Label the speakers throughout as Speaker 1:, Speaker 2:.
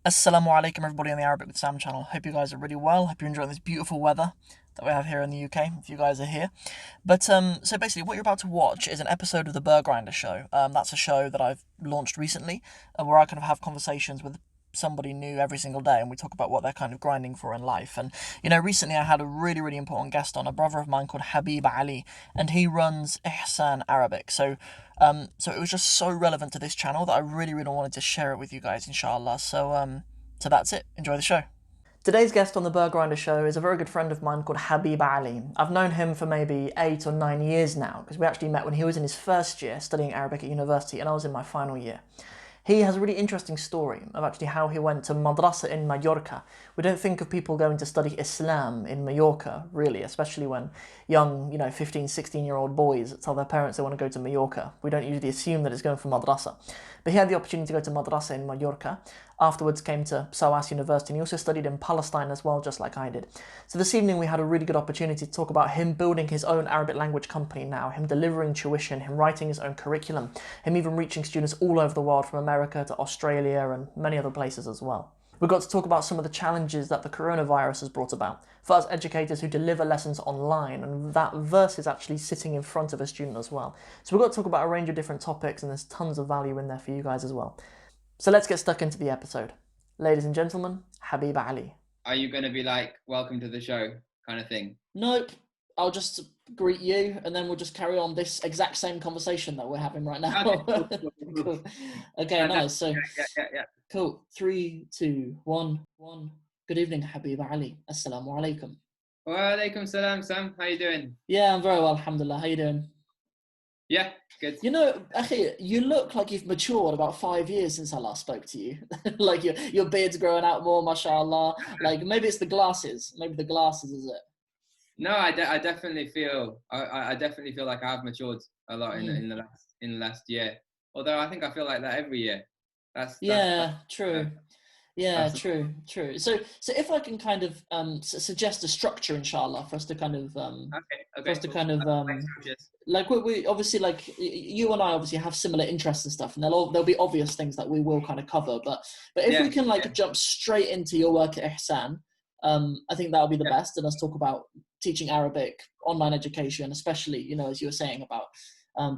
Speaker 1: Assalamu alaikum everybody on the Arabic with Sam channel. Hope you guys are really well. Hope you're enjoying this beautiful weather that we have here in the UK, if you guys are here. So basically what you're about to watch is an episode of the Burr Grinder Show. That's a show that I've launched recently, where I kind of have conversations with somebody new every single day, and we talk about what they're kind of grinding for in life. And recently I had a really, really important guest on, a brother of mine called Habib Ali, and he runs Ihsan Arabic. So it was just so relevant to this channel that I really, really wanted to share it with you guys, inshallah. So that's it. Enjoy the show. Today's guest on the Burr Grinder Show is a very good friend of mine called Habib Ali. I've known him for maybe 8 or 9 years now, because we actually met when he was in his first year studying Arabic at university, and I was in my final year. He has a really interesting story of actually how he went to madrasa in Mallorca. We don't think of people going to study Islam in Mallorca, really, especially when young, 15, 16-year-old boys tell their parents they want to go to Mallorca. We don't usually assume that it's going for madrasa. But he had the opportunity to go to madrasa in Mallorca, afterwards came to SOAS University, and he also studied in Palestine as well, just like I did. So this evening we had a really good opportunity to talk about him building his own Arabic language company now, him delivering tuition, him writing his own curriculum, him even reaching students all over the world, from America to Australia and many other places as well. We got to talk about some of the challenges that the coronavirus has brought about for us educators who deliver lessons online, and that versus actually sitting in front of a student as well. So we got to talk about a range of different topics, and there's tons of value in there for you guys as well. So let's get stuck into the episode. Ladies and gentlemen, Habib Ali.
Speaker 2: Are you going to be like, welcome to the show kind of thing?
Speaker 1: Nope. I'll just greet you, and then we'll just carry on this exact same conversation that we're having right now.
Speaker 2: Okay, cool, cool, cool.
Speaker 1: Cool. Okay,
Speaker 2: Fantastic.
Speaker 1: nice. So,
Speaker 2: Yeah.
Speaker 1: cool. Three, two, one, one. Good evening, Habib Ali. Assalamu alaikum.
Speaker 2: Wa alaikum salam, Sam. How you doing?
Speaker 1: Yeah, I'm very well, alhamdulillah. How you doing?
Speaker 2: Yeah, good.
Speaker 1: Akhi, you look like you've matured about 5 years since I last spoke to you. Like your beard's growing out more, mashallah. Like maybe it's the glasses. Maybe the glasses, is it?
Speaker 2: No, I definitely feel I definitely feel like I have matured a lot
Speaker 1: Mm.
Speaker 2: in the last year. Although I think I feel like that every year. That's
Speaker 1: Yeah, true. Yeah,
Speaker 2: that's
Speaker 1: true. So if I can kind of suggest a structure, inshallah, for us to kind of
Speaker 2: cool. Thanks, Rogers.
Speaker 1: like we obviously, like you and I obviously have similar interests and stuff, and there'll be obvious things that we will kind of cover, but if we
Speaker 2: Yeah,
Speaker 1: can like jump straight into your work at Ihsan, I think that'll be the
Speaker 2: yeah,
Speaker 1: best, and let's talk about teaching Arabic, online education, especially, as you were saying about,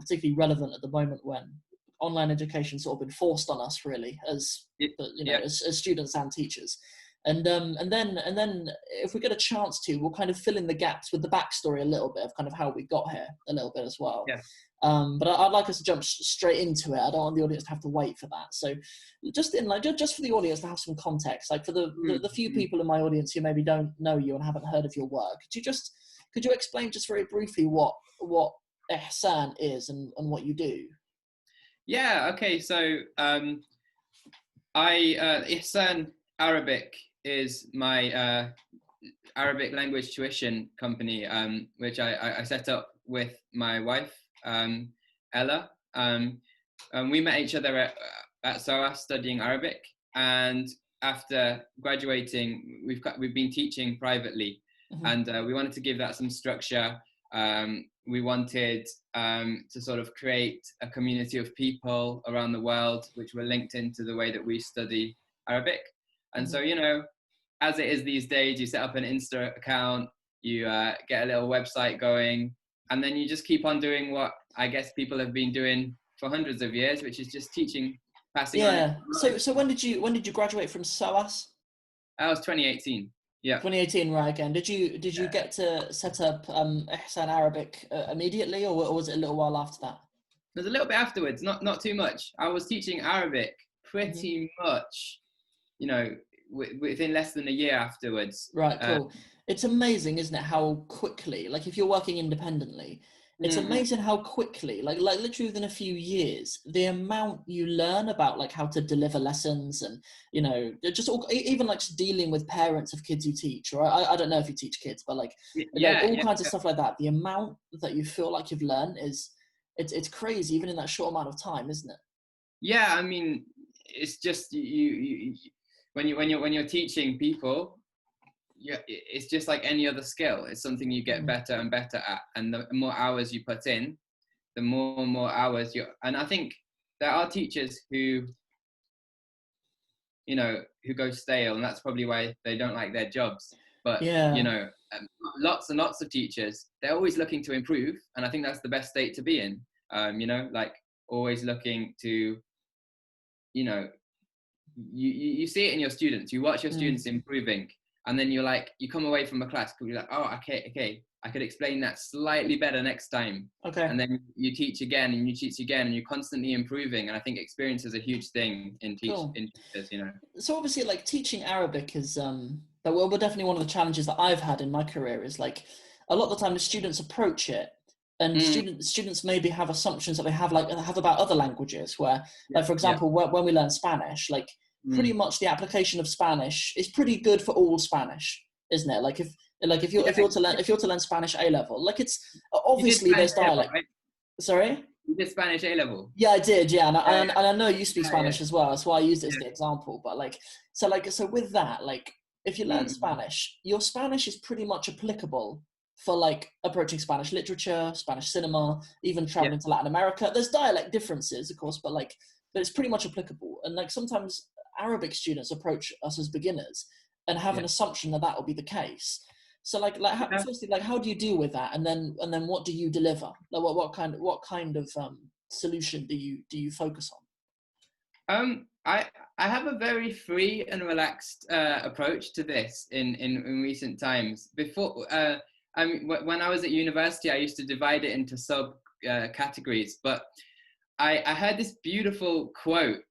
Speaker 1: particularly relevant at the moment when online education sort of been forced on us, really, as
Speaker 2: yeah, yeah.
Speaker 1: as students and teachers. And then if we get a chance to, we'll kind of fill in the gaps with the backstory a little bit of kind of how we got here a little bit as well.
Speaker 2: Yeah.
Speaker 1: But I'd like us to jump straight into it. I don't want the audience to have to wait for that. So just for the audience to have some context, like for the few
Speaker 2: Mm.
Speaker 1: people in my audience who maybe don't know you and haven't heard of your work, could you explain just very briefly what Ihsan is and what you do?
Speaker 2: Yeah, okay. So I Ihsan Arabic is my Arabic language tuition company, which I set up with my wife, Ella. And we met each other at SOAS studying Arabic, and after graduating, we've been teaching privately,
Speaker 1: Mhm.
Speaker 2: and we wanted to give that some structure. We wanted to sort of create a community of people around the world which were linked into the way that we study Arabic. And so,
Speaker 1: Mhm.
Speaker 2: as it is these days, you set up an Insta account, you get a little website going, and then you just keep on doing what I guess people have been doing for hundreds of years, which is just teaching, passing on
Speaker 1: Yeah. So
Speaker 2: knowledge.
Speaker 1: so when did you graduate from SOAS?
Speaker 2: That was 2018. Yeah.
Speaker 1: 2018, right? Again, did you
Speaker 2: Yeah.
Speaker 1: get to set up Ihsan Arabic immediately, or was it a little while after that?
Speaker 2: There's a little bit afterwards, not too much. I was teaching Arabic
Speaker 1: Hmm.
Speaker 2: pretty much, you know, within less than a year afterwards.
Speaker 1: Right, cool. It's amazing, isn't it, how quickly, like if you're working independently, it's
Speaker 2: Mm, mm.
Speaker 1: amazing how quickly, like literally within a few years, the amount you learn about like how to deliver lessons, and just even like just dealing with parents of kids you teach, or I don't know if you teach kids, but like
Speaker 2: Yeah,
Speaker 1: all
Speaker 2: yeah,
Speaker 1: kinds of stuff like that. The amount that you feel like you've learned is it's crazy, even in that short amount of time, isn't it?
Speaker 2: yeah. I mean, it's just when you're teaching people, yeah, it's just like any other skill. It's something you get
Speaker 1: Mm.
Speaker 2: better and better at, and the more hours you put in, the more and more hours you. And I think there are teachers who you know, who go stale, and that's probably why they don't like their jobs. But you
Speaker 1: Yeah.
Speaker 2: know, lots and lots of teachers, they're always looking to improve, and I think that's the best state to be in. You know, like always looking to, you know, you see it in your students. You watch your
Speaker 1: Mm.
Speaker 2: students improving, and then you're like, you come away from a class, you're like, oh, okay, I could explain that slightly better next time.
Speaker 1: Okay.
Speaker 2: And then you teach again, and you teach again, and you're constantly improving. And I think experience is a huge thing in
Speaker 1: Cool.
Speaker 2: teachers, you know.
Speaker 1: So obviously, like teaching Arabic is well, definitely one of the challenges that I've had in my career is like a lot of the time the students approach it, and
Speaker 2: Mm,
Speaker 1: students maybe have assumptions that they have about other languages. Where,
Speaker 2: yeah,
Speaker 1: like for
Speaker 2: yeah.
Speaker 1: example, when we learn Spanish, like pretty
Speaker 2: Mm,
Speaker 1: much the application of Spanish is pretty good for all Spanish, isn't it? If you're
Speaker 2: yeah,
Speaker 1: if you're to learn Spanish A level, like it's
Speaker 2: you did
Speaker 1: obviously
Speaker 2: Spanish
Speaker 1: there's
Speaker 2: A level,
Speaker 1: dialect.
Speaker 2: right?
Speaker 1: Sorry.
Speaker 2: You did Spanish A level.
Speaker 1: Yeah, I did. Yeah,
Speaker 2: Yeah,
Speaker 1: and I know you speak
Speaker 2: yeah, yeah,
Speaker 1: Spanish as well. That's why I used it as
Speaker 2: yeah.
Speaker 1: the example. But so with that, like, if you learn
Speaker 2: Mm,
Speaker 1: Spanish, your Spanish is pretty much applicable for like approaching Spanish literature, Spanish cinema, even
Speaker 2: yeah,
Speaker 1: traveling to Latin America. There's dialect differences, of course, but it's pretty much applicable. And like sometimes Arabic students approach us as beginners and have an
Speaker 2: yeah.
Speaker 1: assumption that that will be the case. So
Speaker 2: Yeah.
Speaker 1: firstly, like how do you deal with that, and then what do you deliver? Like what kind of solution do you focus on?
Speaker 2: I have a very free and relaxed approach to this in recent times. Before, I mean, when I was at university, I used to divide it into sub categories. But I heard this beautiful quote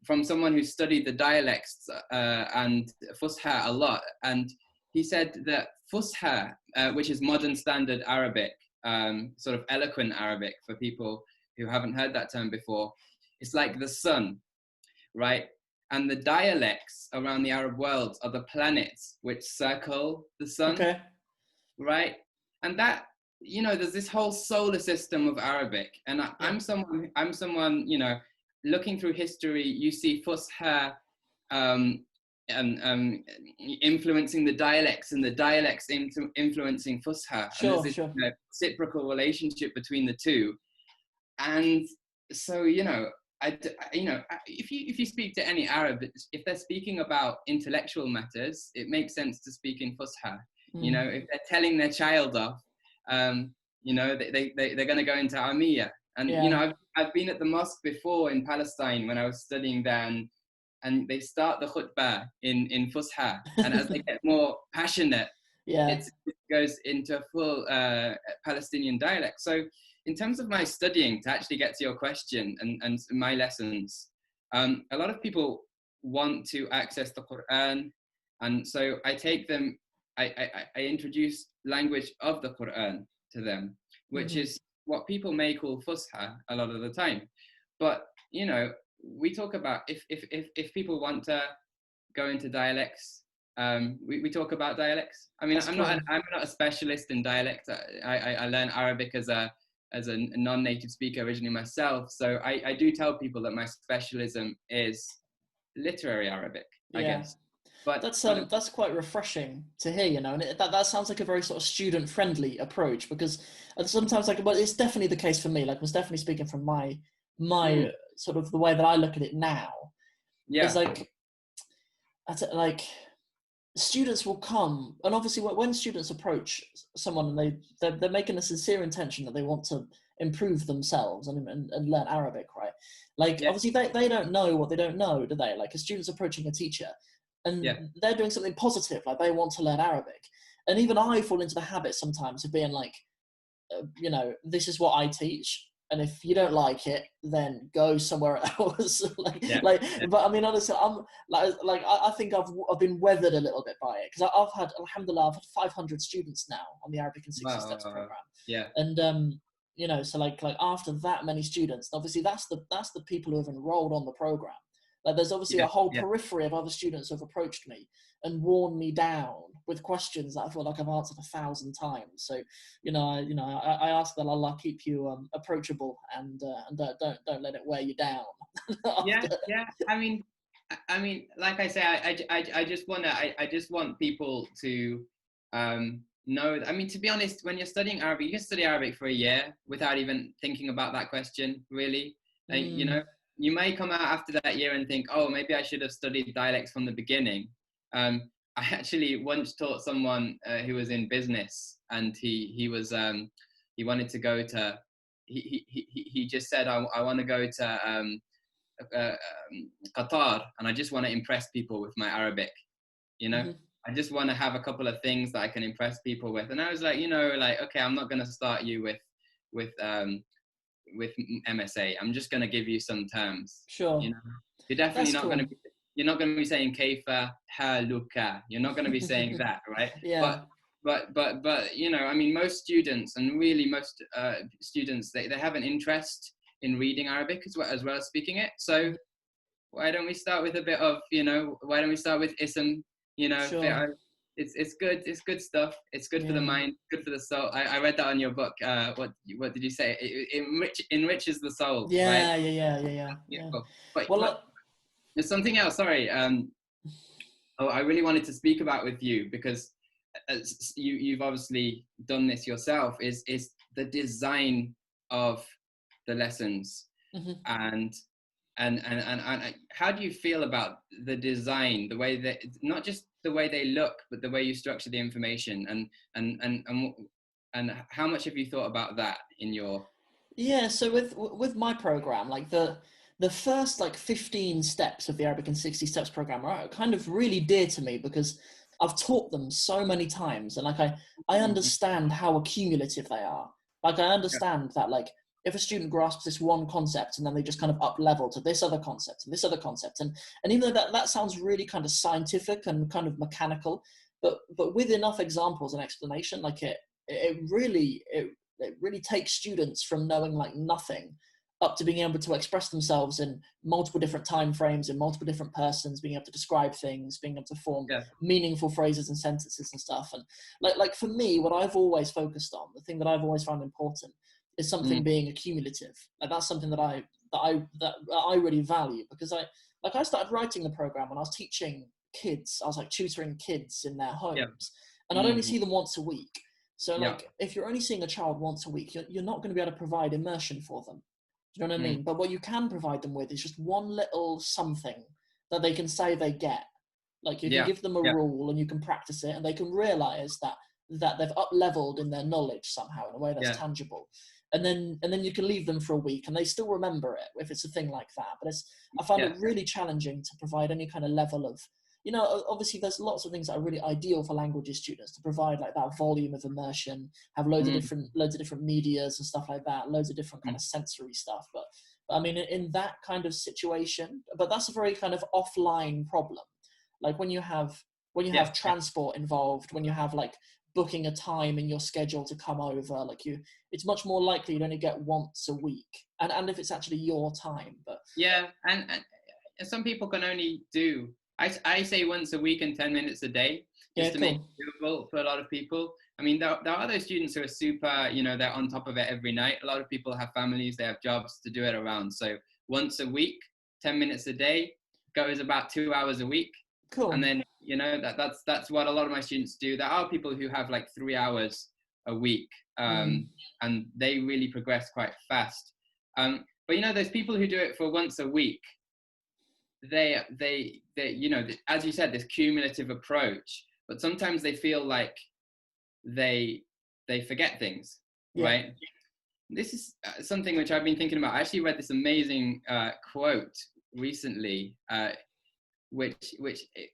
Speaker 2: from someone who studied the dialects and Fusha a lot, and he said that Fusha, which is modern standard Arabic, sort of eloquent Arabic for people who haven't heard that term before, it's like the sun, right? And the dialects around the Arab world are the planets which circle the sun,
Speaker 1: Okay.
Speaker 2: right? And that, you know, there's this whole solar system of Arabic, and
Speaker 1: Yeah.
Speaker 2: I'm someone, you know, looking through history, you see Fusha um, influencing the dialects, and the dialects influencing Fusha, and there's
Speaker 1: Sure.
Speaker 2: this,
Speaker 1: Sure.
Speaker 2: you know, reciprocal relationship between the two. And so, you know, if you speak to any Arab, if they're speaking about intellectual matters, it makes sense to speak in Fusha. You know,
Speaker 1: Mm.
Speaker 2: if they're telling their child off, you know, they're going to go into Amiya. And, you
Speaker 1: Yeah.
Speaker 2: know, I've been at the mosque before in Palestine when I was studying there, and they start the khutbah in Fusha. And as they get more passionate,
Speaker 1: Yeah.
Speaker 2: it goes into full Palestinian dialect. So in terms of my studying, to actually get to your question and my lessons, a lot of people want to access the Quran. And so I take them, I introduce language of the Quran to them, which
Speaker 1: Hmm.
Speaker 2: is what people may call Fusha a lot of the time. But, you know, we talk about if people want to go into dialects, we talk about dialects. I mean,
Speaker 1: That's cool.
Speaker 2: I'm not a specialist in dialect. I learned Arabic as a non-native speaker originally myself. So I do tell people that my specialism is literary Arabic, I
Speaker 1: Yeah.
Speaker 2: guess. But
Speaker 1: That's quite refreshing to hear, you know, and that sounds like a very sort of student friendly approach because sometimes like well it's definitely the case for me. Like I was definitely speaking from my
Speaker 2: mm,
Speaker 1: sort of the way that I look at it now is
Speaker 2: yeah,
Speaker 1: like students will come, and obviously when students approach someone and they're making a sincere intention that they want to improve themselves and learn Arabic, right? Like
Speaker 2: yeah,
Speaker 1: obviously they don't know what they don't know, do they? Like a student's approaching a teacher and
Speaker 2: yeah,
Speaker 1: they're doing something positive, like they want to learn Arabic. And even I fall into the habit sometimes of being like, you know, this is what I teach, and if you don't like it, then go somewhere else.
Speaker 2: yeah, yeah,
Speaker 1: But I mean, honestly, I'm I think I've been weathered a little bit by it because I've had, alhamdulillah, I've had 500 students now on the Arabic in 60 Steps
Speaker 2: wow,
Speaker 1: program,
Speaker 2: yeah,
Speaker 1: and you know, so like after that many students, obviously that's the people who have enrolled on the program. Like there's obviously
Speaker 2: yeah,
Speaker 1: a whole
Speaker 2: yeah,
Speaker 1: periphery of other students who have approached me and worn me down with questions that I feel like I've answered 1,000 times. So, I ask that Allah keep you approachable and don't let it wear you down.
Speaker 2: yeah,
Speaker 1: After.
Speaker 2: yeah. I mean, like I say, I just I just want people to know. I mean, to be honest, when you're studying Arabic, you can study Arabic for a year without even thinking about that question, really. You know,
Speaker 1: Mm,
Speaker 2: you may come out after that year and think, oh, maybe I should have studied dialects from the beginning. I actually once taught someone who was in business, and he wanted to go to, he just said, I want to go to Qatar, and I just want to impress people with my Arabic, you know.
Speaker 1: Mm-hmm.
Speaker 2: I just want to have a couple of things that I can impress people with. And I was like, you know, like, okay, I'm not going to start you with MSA. I'm just going to give you some terms.
Speaker 1: Sure.
Speaker 2: You know, you're definitely
Speaker 1: That's
Speaker 2: not
Speaker 1: cool.
Speaker 2: going to be, you're not going to be saying kaifa haluka. You're not going to be saying that, right?
Speaker 1: Yeah.
Speaker 2: But you know, I mean, most students, and really most students, they have an interest in reading Arabic as well as speaking it. So why don't we start with a bit of, you know, why don't we start with ism, you know,
Speaker 1: Sure.
Speaker 2: it's good stuff. It's good for the
Speaker 1: Yeah.
Speaker 2: mind, good for the soul. I read that on your book. What did you say? It enriches the soul, right?
Speaker 1: Yeah.
Speaker 2: Cool. But
Speaker 1: Well,
Speaker 2: there's something else. Sorry. I really wanted to speak about with you, because you've obviously done this yourself. Is the design of the lessons,
Speaker 1: mm-hmm.
Speaker 2: and how do you feel about the design, the way that, not just the way they look, but the way you structure the information, and how much have you thought about that in your?
Speaker 1: Yeah, so with my program, like the first like 15 steps of the Arabic in 60 Steps program are kind of really dear to me, because I've taught them so many times, and like I understand how accumulative they are. Like I understand that, like, if a student grasps this one concept and then they just kind of up level to this other concept and this other concept, and even though that sounds really kind of scientific and kind of mechanical, but with enough examples and explanation, like it really takes students from knowing like nothing up to being able to express themselves in multiple different time frames, in multiple different persons, being able to describe things, being able to form meaningful phrases and sentences and stuff. And like for me, what I've always focused on, the thing that I've always found important, is something being accumulative. Like that's something that I really value, because I started writing the program when I was teaching kids. I was like tutoring kids in their homes, and I'd only see them once a week. So like, if you're only seeing a child once a week, you're not going to be able to provide immersion for them. Do you know what I mean? But what you can provide them with is just one little something that they can say they get. Like you can give them a rule and you can practice it, and they can realize that they've up leveled in their knowledge somehow in a way that's tangible. And then you can leave them for a week and they still remember it if it's a thing like that. But I find it really challenging to provide any kind of level of, you know, obviously there's lots of things that are really ideal for languages students, to provide like that volume of immersion, have loads of different medias and stuff like that, loads of different kind of sensory stuff. But I mean, in that kind of situation, but that's a very kind of offline problem. Like when you have transport involved, when you have like booking a time in your schedule to come over, like it's much more likely you'd only get once a week, and if it's actually your time. But
Speaker 2: and some people can only do, I say once a week and 10 minutes a day, just to make it doable for a lot of people. I mean, there are those students who are super, you know, they're on top of it every night. A lot of people have families, they have jobs to do it around. So once a week, 10 minutes a day, goes about 2 hours a week.
Speaker 1: Cool.
Speaker 2: And then, you know, that's what a lot of my students do. There are people who have like 3 hours a week, and they really progress quite fast. But, you know, there's people who do it for once a week. They you know, as you said, this cumulative approach, but sometimes they feel like they forget things, right? This is something which I've been thinking about. I actually read this amazing quote recently, which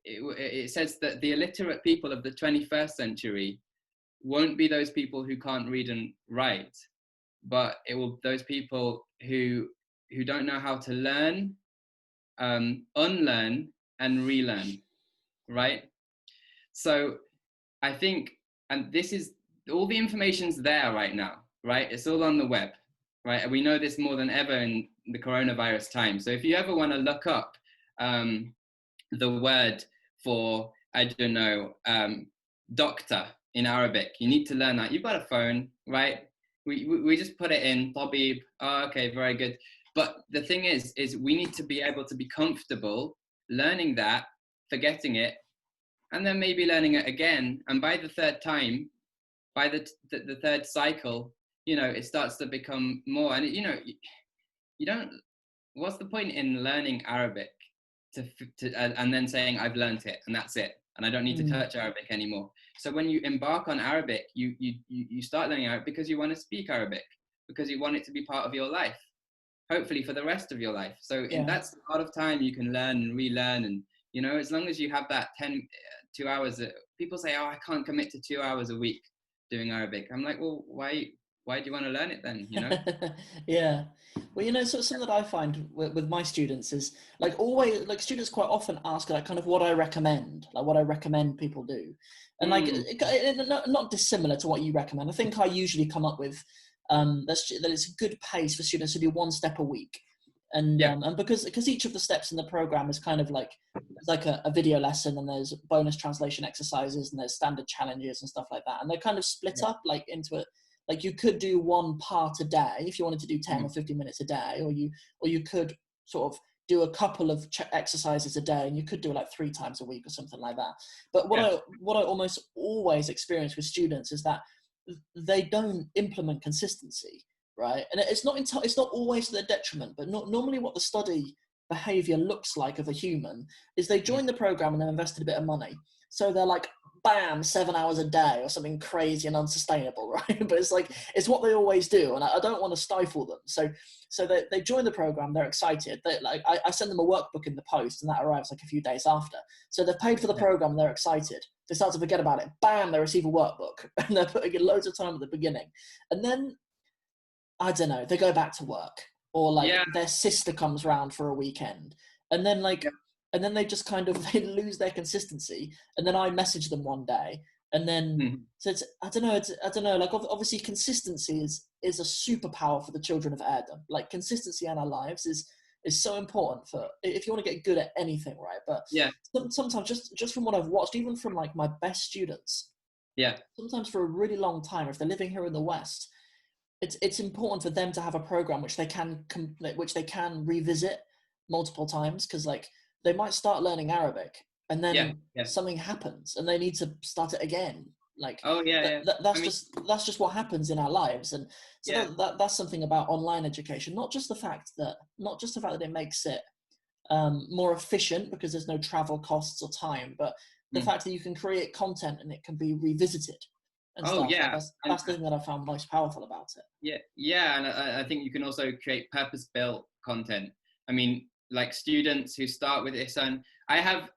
Speaker 2: it says that the illiterate people of the 21st century won't be those people who can't read and write, but it will those people who don't know how to learn, unlearn and relearn, right? So I think, and this is, all the information's there right now, right? It's all on the web, right? And we know this more than ever in the coronavirus time. So if you ever want to look up the word for, I don't know, doctor in Arabic, you need to learn that. You've got a phone, right? We just put it in, Habib. Oh, okay, very good. But the thing is we need to be able to be comfortable learning that, forgetting it, and then maybe learning it again. And by the third time, by the third cycle, you know, it starts to become more. And, you know, you don't, what's the point in learning Arabic and then saying I've learnt it and that's it and I don't need to
Speaker 1: Mm,
Speaker 2: touch Arabic anymore? So when you embark on Arabic, you start learning Arabic because you want to speak Arabic, because you want it to be part of your life, hopefully for the rest of your life. So
Speaker 1: yeah.
Speaker 2: that's a lot of time you can learn and relearn, and as long as you have that 2 hours. People say, oh, I can't commit to 2 hours a week doing Arabic. I'm like, well, why do you want to learn it then?
Speaker 1: Yeah. Well, so something that I find with my students is like always, like students quite often ask like kind of what I recommend, like what I recommend people do. And like,
Speaker 2: Mm,
Speaker 1: not dissimilar to what you recommend. I think I usually come up with that it's a good pace for students to do one step a week.
Speaker 2: yeah,
Speaker 1: And because each of the steps in the program is kind of like, it's like a video lesson, and there's bonus translation exercises and there's standard challenges and stuff like that. And they're kind of split
Speaker 2: yeah,
Speaker 1: up like into it. Like you could do one part a day if you wanted to do 10 or
Speaker 2: mm,
Speaker 1: 15 minutes a day, or you could sort of do a couple of exercises a day, and you could do it like 3 times a week or something like that. But
Speaker 2: yeah,
Speaker 1: what I almost always experience with students is that they don't implement consistency, right? And it's not always to their detriment, but normally what the study behavior looks like of a human is they
Speaker 2: mm,
Speaker 1: join the program and they've invested a bit of money, so they're like, bam, 7 hours a day or something crazy and unsustainable, right? But it's like, it's what they always do, and I don't want to stifle them. So they join the program, they're excited. I send them a workbook in the post, and that arrives like a few days after. So they've paid for the
Speaker 2: yeah.
Speaker 1: program, they're excited. They start to forget about it. Bam, they receive a workbook, and they're putting in loads of time at the beginning. And then, I don't know, they go back to work, or like
Speaker 2: Yeah,
Speaker 1: their sister comes round for a weekend, and then
Speaker 2: yeah,
Speaker 1: they just kind of they lose their consistency. And then I message them one day, and then
Speaker 2: mhm,
Speaker 1: so I don't know, I don't know. Like obviously, consistency is a superpower for the children of Adam. Like consistency in our lives is so important for if you want to get good at anything, right? But
Speaker 2: yeah,
Speaker 1: sometimes just from what I've watched, even from like my best students,
Speaker 2: yeah.
Speaker 1: sometimes for a really long time, if they're living here in the West, it's important for them to have a program which they can revisit multiple times, because like they might start learning Arabic and
Speaker 2: Yeah,
Speaker 1: then
Speaker 2: yeah.
Speaker 1: something happens and they need to start it again. Like
Speaker 2: Oh, yeah, yeah. I mean,
Speaker 1: that's just what happens in our lives. And so
Speaker 2: yeah.
Speaker 1: that's something about online education, not just the fact that it makes it more efficient because there's no travel costs or time, but the
Speaker 2: Mm.
Speaker 1: fact that you can create content and it can be revisited and
Speaker 2: Oh,
Speaker 1: stuff. Like
Speaker 2: yeah. And
Speaker 1: that's the thing that I found most powerful about it.
Speaker 2: yeah, yeah, and I think you can also create purpose-built content. I mean, like students who start with this, and I have,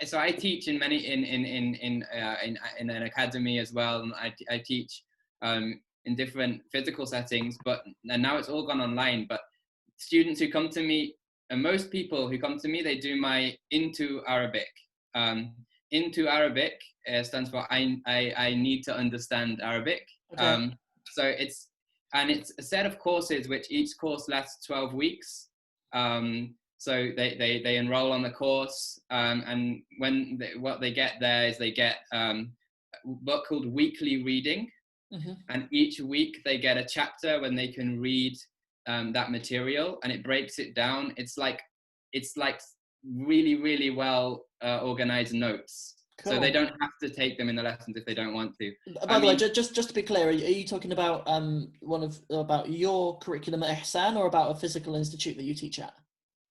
Speaker 2: so I teach in many in an academy as well, and I teach in different physical settings, and now it's all gone online. But students who come to me, and most people who come to me, they do my Into Arabic. Um, Into Arabic stands for I need to understand Arabic.
Speaker 1: Okay.
Speaker 2: Um, so it's a set of courses which each course lasts 12 weeks. So they enroll on the course, and what they get there is they get a book called Weekly Reading,
Speaker 1: Hmm.
Speaker 2: and each week they get a chapter when they can read that material, and it breaks it down. It's like really really well organized notes, so they
Speaker 1: Cool.
Speaker 2: don't have to take them in the lessons if they don't want to. I
Speaker 1: By the way,
Speaker 2: mean,
Speaker 1: just to be clear, are you talking about about your curriculum at Ihsan, or about a physical institute that you teach at?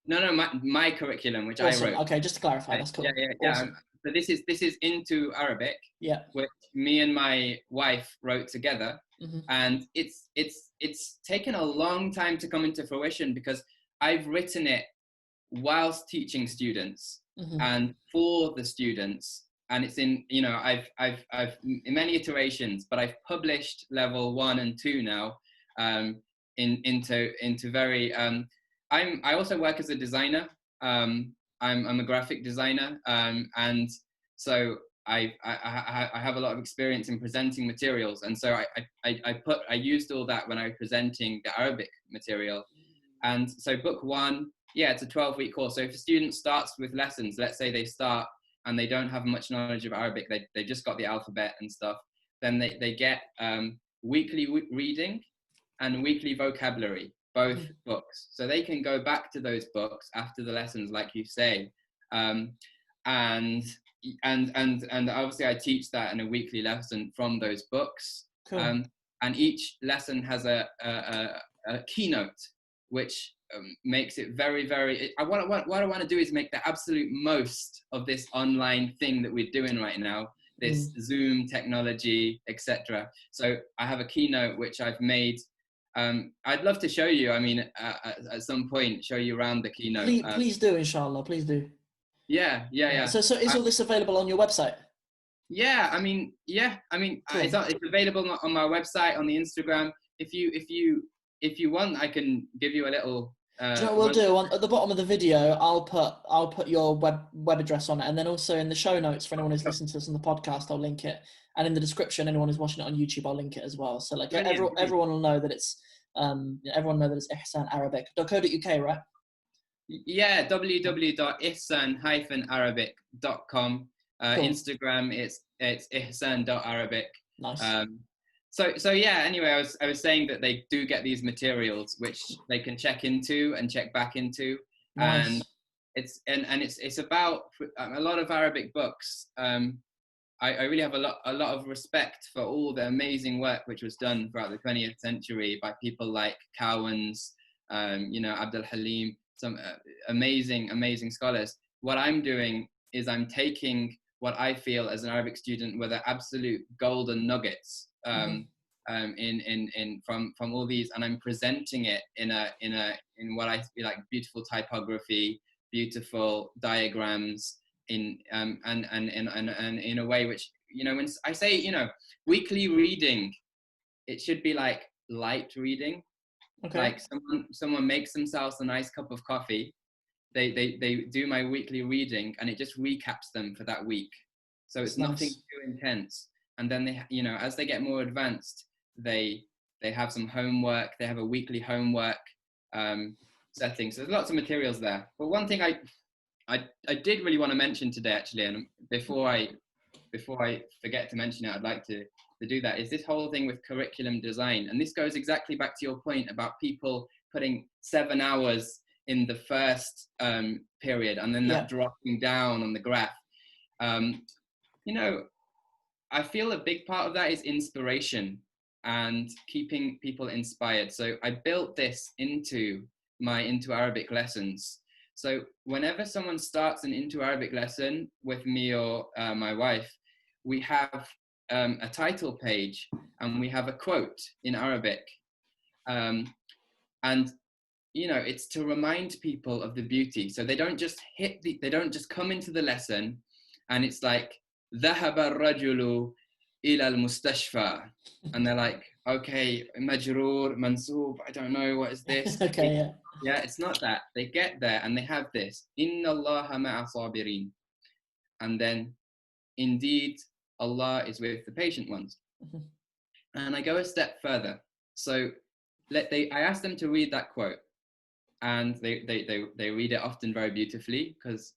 Speaker 2: no, my curriculum, which I
Speaker 1: Awesome.
Speaker 2: wrote.
Speaker 1: Okay, just to clarify, that's
Speaker 2: Yeah,
Speaker 1: cool.
Speaker 2: yeah, yeah.
Speaker 1: Awesome.
Speaker 2: So this is Into Arabic,
Speaker 1: Yeah.
Speaker 2: which me and my wife wrote together,
Speaker 1: Hmm.
Speaker 2: and it's taken a long time to come into fruition because I've written it whilst teaching students
Speaker 1: Hmm.
Speaker 2: and for the students, and it's in I've in many iterations, but I've published level 1 and 2 now, into very I also work as a designer. I'm a graphic designer, and so I have a lot of experience in presenting materials, and so I used all that when I was presenting the Arabic material. And so book 1, yeah, it's a 12-week course. So if a student starts with lessons, let's say they start and they don't have much knowledge of Arabic, they just got the alphabet and stuff, then they get weekly reading and weekly vocabulary, both
Speaker 1: Hmm.
Speaker 2: books. So they can go back to those books after the lessons, like you say. Um, and and obviously I teach that in a weekly lesson from those books.
Speaker 1: Cool.
Speaker 2: And each lesson has a keynote. which makes it very, very, what I want to do is make the absolute most of this online thing that we're doing right now, this Zoom technology, etc. So I have a keynote which I've made. I'd love to show you, I mean, at some point, show you around the keynote.
Speaker 1: Please do, inshallah, please do.
Speaker 2: Yeah.
Speaker 1: So is all this available on your website?
Speaker 2: Yeah, I mean, cool. It's available on my website, on the Instagram. If you want, I can give you a little.
Speaker 1: Do you know what we'll do? At the bottom of the video, I'll put your web address on it, and then also in the show notes for anyone who's listening to us on the podcast, I'll link it, and in the description, anyone who's watching it on YouTube, I'll link it as well. So like everyone will know that it's ihsanarabic.co.uk, right?
Speaker 2: Yeah, www.ihsan-arabic.com. Cool. Instagram, it's ihsan.arabic.
Speaker 1: Nice.
Speaker 2: So yeah, anyway, I was saying that they do get these materials which they can check into and check back into.
Speaker 1: Nice.
Speaker 2: And it's about a lot of Arabic books. I really have a lot of respect for all the amazing work which was done throughout the 20th century by people like Cowans, Abdul Halim, some amazing scholars. What I'm doing is I'm taking what I feel as an Arabic student were the absolute golden nuggets from all these, and I'm presenting it in what I feel like beautiful typography, beautiful diagrams, and in a way which, when I say, weekly reading, it should be like light reading. Okay. Like someone makes themselves a nice cup of coffee, they do my weekly reading, and it just recaps them for that week. So it's nothing too intense. And then they, as they get more advanced, they have some homework. They have a weekly homework setting. So there's lots of materials there. But one thing I did really want to mention today, actually, and before I forget to mention it, I'd like to do that, is this whole thing with curriculum design. And this goes exactly back to your point about people putting 7 hours in the first period and then that dropping down on the graph. I feel a big part of that is inspiration and keeping people inspired. So I built this into my Into Arabic lessons. So whenever someone starts an Into Arabic lesson with me or my wife, we have a title page and we have a quote in Arabic. And it's to remind people of the beauty. So they don't just they don't just come into the lesson and it's like, ذهب الرجل إلى المستشفى. And they're like, okay, majroor, mansoob, I don't know, what is this?
Speaker 1: Okay,
Speaker 2: yeah, it's not that. They get there and they have this, Inna Allaha ma'a sabirin. And then, indeed, Allah is with the patient ones. And I go a step further. So I ask them to read that quote. And they read it often very beautifully, because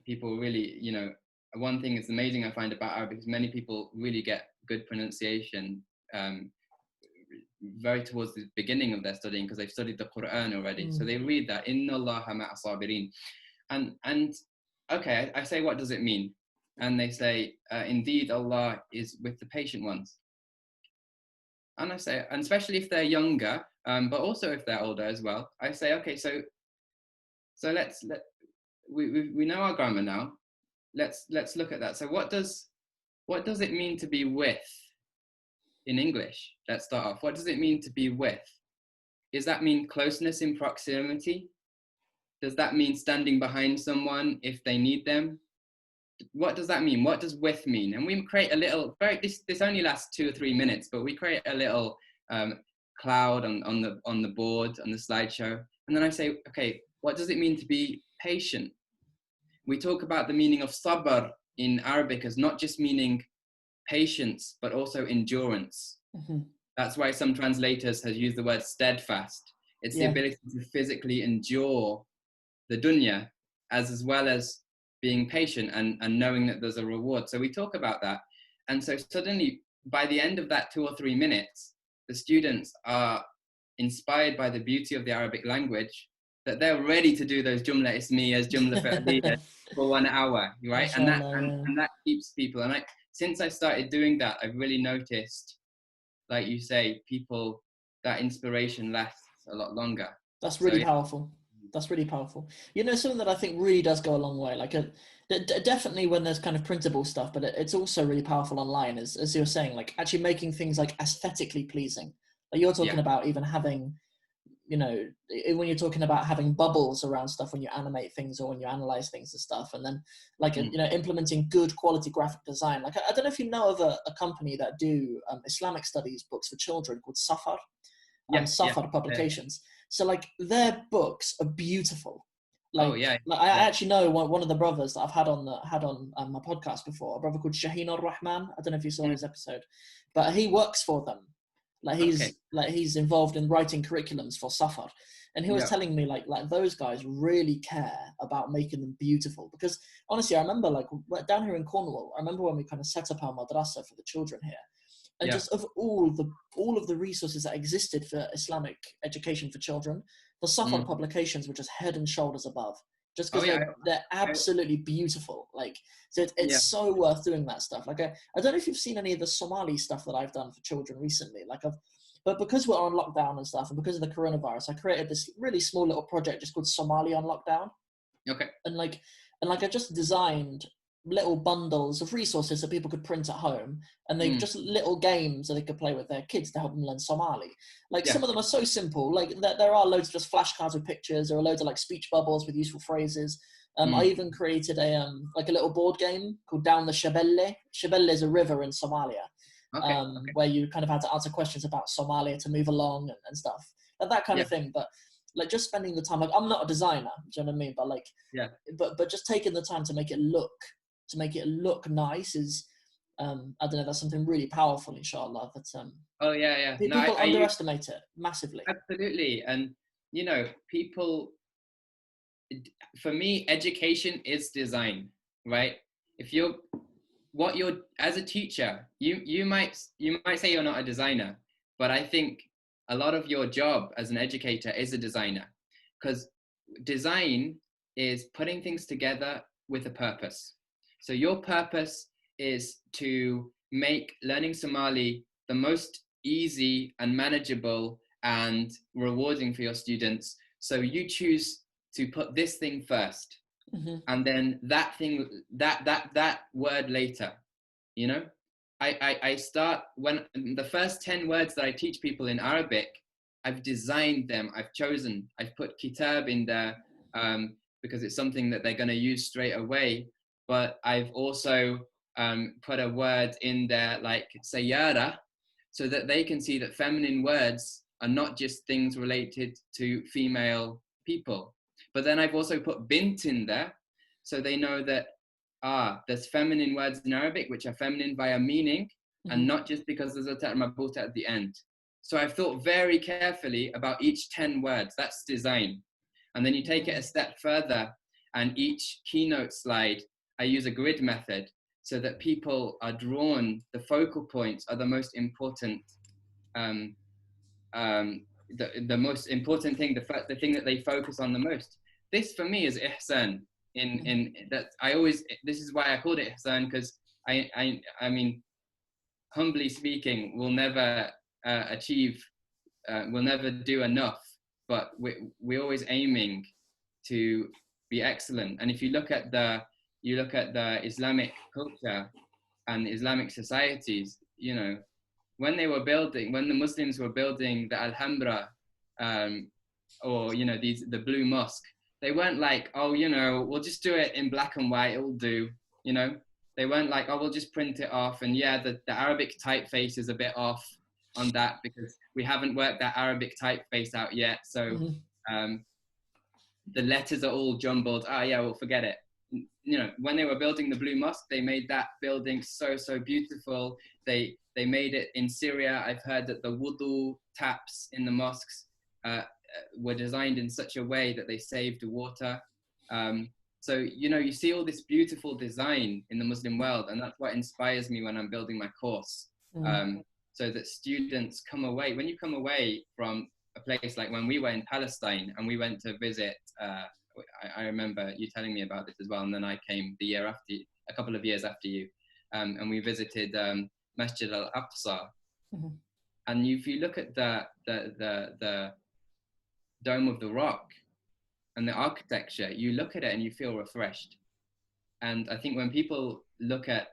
Speaker 2: people really, one thing that's amazing I find about Arabic is many people really get good pronunciation very towards the beginning of their studying, because they've studied the Quran already. So they read that, Inna Allaha ma'a sabirin. And okay, I say, what does it mean? And they say, indeed, Allah is with the patient ones. And I say, and especially if they're younger, but also if they're older as well, I say, okay, so we know our grammar now. Let's look at that. So what does it mean to be with in English? Let's start off. What does it mean to be with? Does that mean closeness in proximity? Does that mean standing behind someone if they need them? What does that mean? What does with mean? And we create a little, this only lasts 2 or 3 minutes, but we create a little cloud on the board, on the slideshow. And then I say, okay, what does it mean to be patient? We talk about the meaning of sabr in Arabic as not just meaning patience, but also endurance. That's why some translators have used the word steadfast. It's the ability to physically endure the dunya as well as being patient and knowing that there's a reward. So we talk about that. And so suddenly, by the end of that 2 or 3 minutes, the students are inspired by the beauty of the Arabic language, that they're ready to do those jumla ismiyas, jumla fi'liyas for 1 hour, right? And that keeps people. And since I started doing that, I've really noticed, like you say, people, that inspiration lasts a lot longer.
Speaker 1: That's
Speaker 2: So
Speaker 1: really
Speaker 2: yeah,
Speaker 1: powerful. That's really powerful. You know, something that I think really does go a long way. Like, definitely when there's kind of printable stuff, but it's also really powerful online, as you're saying. Like, actually making things like aesthetically pleasing. Like you're
Speaker 2: yeah,
Speaker 1: talking about even having, you know, when you're talking about having bubbles around stuff when you animate things or when you analyze things and stuff, and then like
Speaker 2: mm,
Speaker 1: you know, implementing good quality graphic design. Like I don't know if you know of a company that do Islamic studies books for children called Safar,
Speaker 2: yeah, yeah,
Speaker 1: Safar
Speaker 2: yeah.
Speaker 1: Publications. So like their books are beautiful.
Speaker 2: Oh yeah,
Speaker 1: Like I
Speaker 2: yeah.
Speaker 1: actually know one of the brothers that I've had on my podcast before, a brother called Shaheen Ar-Rahman. I don't know if you saw
Speaker 2: Mm,
Speaker 1: his episode, but he works for them.
Speaker 2: okay.
Speaker 1: Like he's involved in writing curriculums for Safar, and he was
Speaker 2: Yeah,
Speaker 1: telling me like those guys really care about making them beautiful. Because honestly, I remember like down here in Cornwall, I remember when we kind of set up our madrasa for the children here, and
Speaker 2: yeah.
Speaker 1: just of all of the resources that existed for Islamic education for children, the Safar
Speaker 2: Mm.
Speaker 1: publications were just head and shoulders above. Just
Speaker 2: Oh
Speaker 1: because
Speaker 2: yeah,
Speaker 1: they're
Speaker 2: I,
Speaker 1: absolutely beautiful. Like so, it's
Speaker 2: yeah.
Speaker 1: so worth doing that stuff. Like I don't know if you've seen any of the Somali stuff that I've done for children recently. But because we're on lockdown and stuff, and because of the coronavirus, I created this really small little project just called Somali on Lockdown,
Speaker 2: Okay.
Speaker 1: and I just designed little bundles of resources that people could print at home, and they
Speaker 2: Mm.
Speaker 1: just little games that they could play with their kids to help them learn Somali. Like
Speaker 2: Yeah.
Speaker 1: some of them are so simple, like there are loads of just flashcards with pictures, there are loads of like speech bubbles with useful phrases. I
Speaker 2: Mm.
Speaker 1: even created a like a little board game called Down the Shabelle. Shabelle is a river in Somalia,
Speaker 2: Okay. Okay.
Speaker 1: where you kind of had to answer questions about Somalia to move along and stuff, that kind
Speaker 2: Yeah.
Speaker 1: of thing. But like just spending the time, like I'm not a designer, do you know what I mean? But like,
Speaker 2: Yeah.
Speaker 1: but just taking the time to make it look nice is, I don't know, that's something really powerful, inshallah. That
Speaker 2: Oh yeah, yeah. No,
Speaker 1: people
Speaker 2: I use
Speaker 1: underestimate it massively.
Speaker 2: absolutely, and you know, people. For me, education is design, right? If you're what you're as a teacher, you might say you're not a designer, but I think a lot of your job as an educator is a designer, because design is putting things together with a purpose. So your purpose is to make learning Somali the most easy and manageable and rewarding for your students. So you choose to put this thing first,
Speaker 1: Hmm.
Speaker 2: and then that thing, that word later. You know, I start when the first 10 words that I teach people in Arabic, I've designed them, I've put kitab in there, because it's something that they're going to use straight away. But I've also put a word in there like sayyara, so that they can see that feminine words are not just things related to female people. But then I've also put bint in there, so they know that there's feminine words in Arabic which are feminine via meaning,
Speaker 1: Hmm.
Speaker 2: and not just because there's a ta marbuta at the end. So I've thought very carefully about each 10 words. That's design. And then you take it a step further, and each keynote slide, I use a grid method so that people are drawn, the focal points are the most important, um, the most important thing, the thing that they focus on the most. This for me is ihsan. In that I always, this is why I called it ihsan, because I mean, humbly speaking, we'll never do enough, but we're always aiming to be excellent. And if you look at the Islamic culture and Islamic societies, you know, when the Muslims were building the Alhambra, um, or you know, the Blue Mosque, they weren't like, oh, you know, we'll just do it in black and white, it'll do, you know. They weren't like, oh, we'll just print it off, and yeah, the Arabic typeface is a bit off on that because we haven't worked that Arabic typeface out yet, so
Speaker 1: Hmm.
Speaker 2: um, the letters are all jumbled. Yeah, we'll forget it. You know, when they were building the Blue Mosque, they made that building so beautiful. They made it in Syria. I've heard that the wudu taps in the mosques were designed in such a way that they saved water. So you know, you see all this beautiful design in the Muslim world, and that's what inspires me when I'm building my course.
Speaker 1: Hmm.
Speaker 2: Um, so that students come away, when you come away from a place like when we were in Palestine and we went to visit, I remember you telling me about this as well, and then I came the year after, a couple of years after you, and we visited Masjid al-Aqsa.
Speaker 1: Hmm.
Speaker 2: And if you look at the Dome of the Rock and the architecture, you look at it and you feel refreshed. And I think when people look at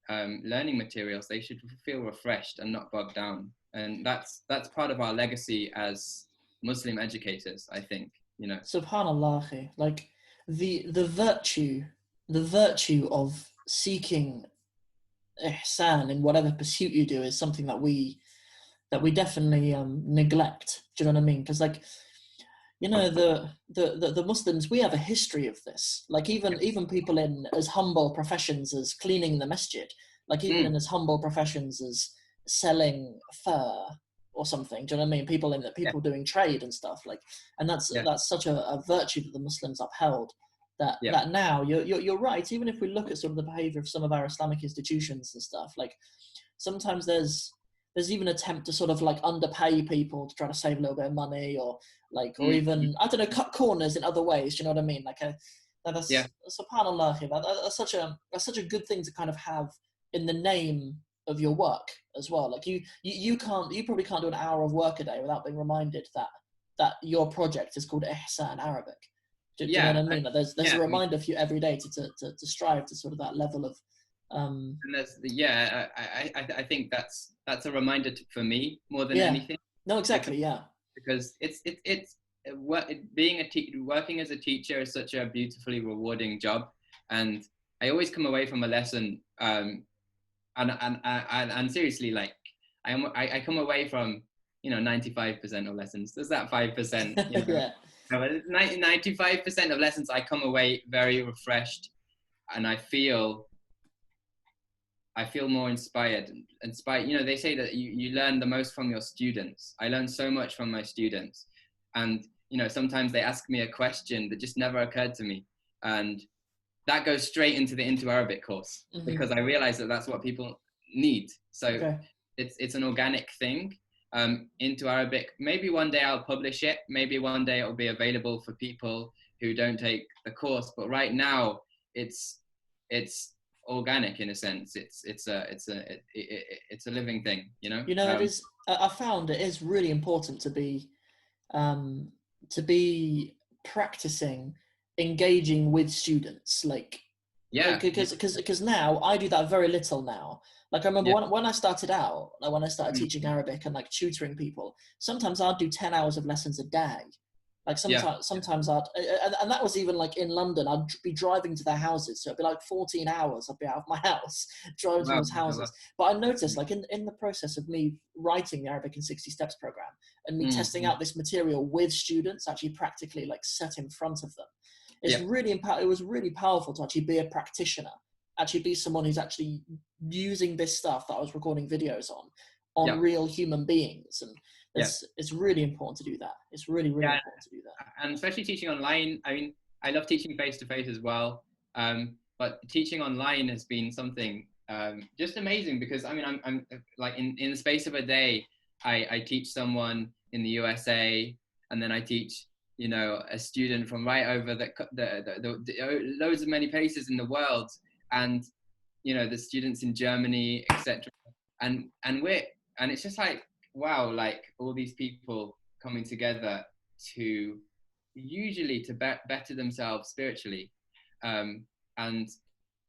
Speaker 2: learning materials, they should feel refreshed and not bogged down. And that's part of our legacy as Muslim educators, I think, you know.
Speaker 1: Subhanallah, like the virtue of seeking ihsan in whatever pursuit you do is something that we definitely neglect. Do you know what I mean? Because like, you know, the Muslims, we have a history of this. Like even people in as humble professions as cleaning the masjid, like even in as humble professions as selling fur or something. Do you know what I mean? People doing trade and stuff like, and that's such a virtue that the Muslims upheld. That now you're right. Even if we look at sort of the behavior of some of our Islamic institutions and stuff, like sometimes there's even an attempt to sort of like underpay people to try to save a little bit of money, or even, I don't know, cut corners in other ways. Do you know what I mean? Like subhanallah, that's such a good thing to kind of have in the name of your work as well. Like you probably can't do an hour of work a day without being reminded that your project is called Ihsan Arabic. Do you know what I mean? Like there's a reminder for you every day to strive to sort of that level of
Speaker 2: and I think that's a reminder for me more than anything.
Speaker 1: No, exactly.
Speaker 2: Because working as a teacher is such a beautifully rewarding job, and I always come away from a lesson and seriously, like I come away from 95% of lessons. There's that 5%. You know? 95% of lessons I come away very refreshed, and I feel more inspired. They say that you learn the most from your students. I learn so much from my students, and sometimes they ask me a question that just never occurred to me, and that goes straight into the Into Arabic course, because I realize that that's what people need. So it's an organic thing. Into Arabic, maybe one day I'll publish it, maybe one day it'll be available for people who don't take the course, but right now it's organic in a sense. It's a living thing,
Speaker 1: it is. I found it is really important to be practicing engaging with students, because now I do that very little now. Like I remember when I started out, like when I started teaching Arabic and like tutoring people, sometimes I'd do 10 hours of lessons a day. Like sometimes I'd, and that was even like in London, I'd be driving to their houses. So it'd be like 14 hours I'd be out of my house, driving to those houses. But I noticed like in the process of me writing the Arabic in 60 Steps program and me testing out this material with students, actually practically like set in front of them, it was really powerful to actually be a practitioner, actually be someone who's actually using this stuff that I was recording videos on real human beings. And it's really important to do that. It's really important to do that.
Speaker 2: And especially teaching online. I mean, I love teaching face-to-face as well. But teaching online has been something just amazing, because I mean, I'm like in the space of a day, I teach someone in the USA, and then I teach a student from right over the loads of many places in the world, and the students in Germany, etc. And it's just like, wow, like all these people coming together to usually to better themselves spiritually, and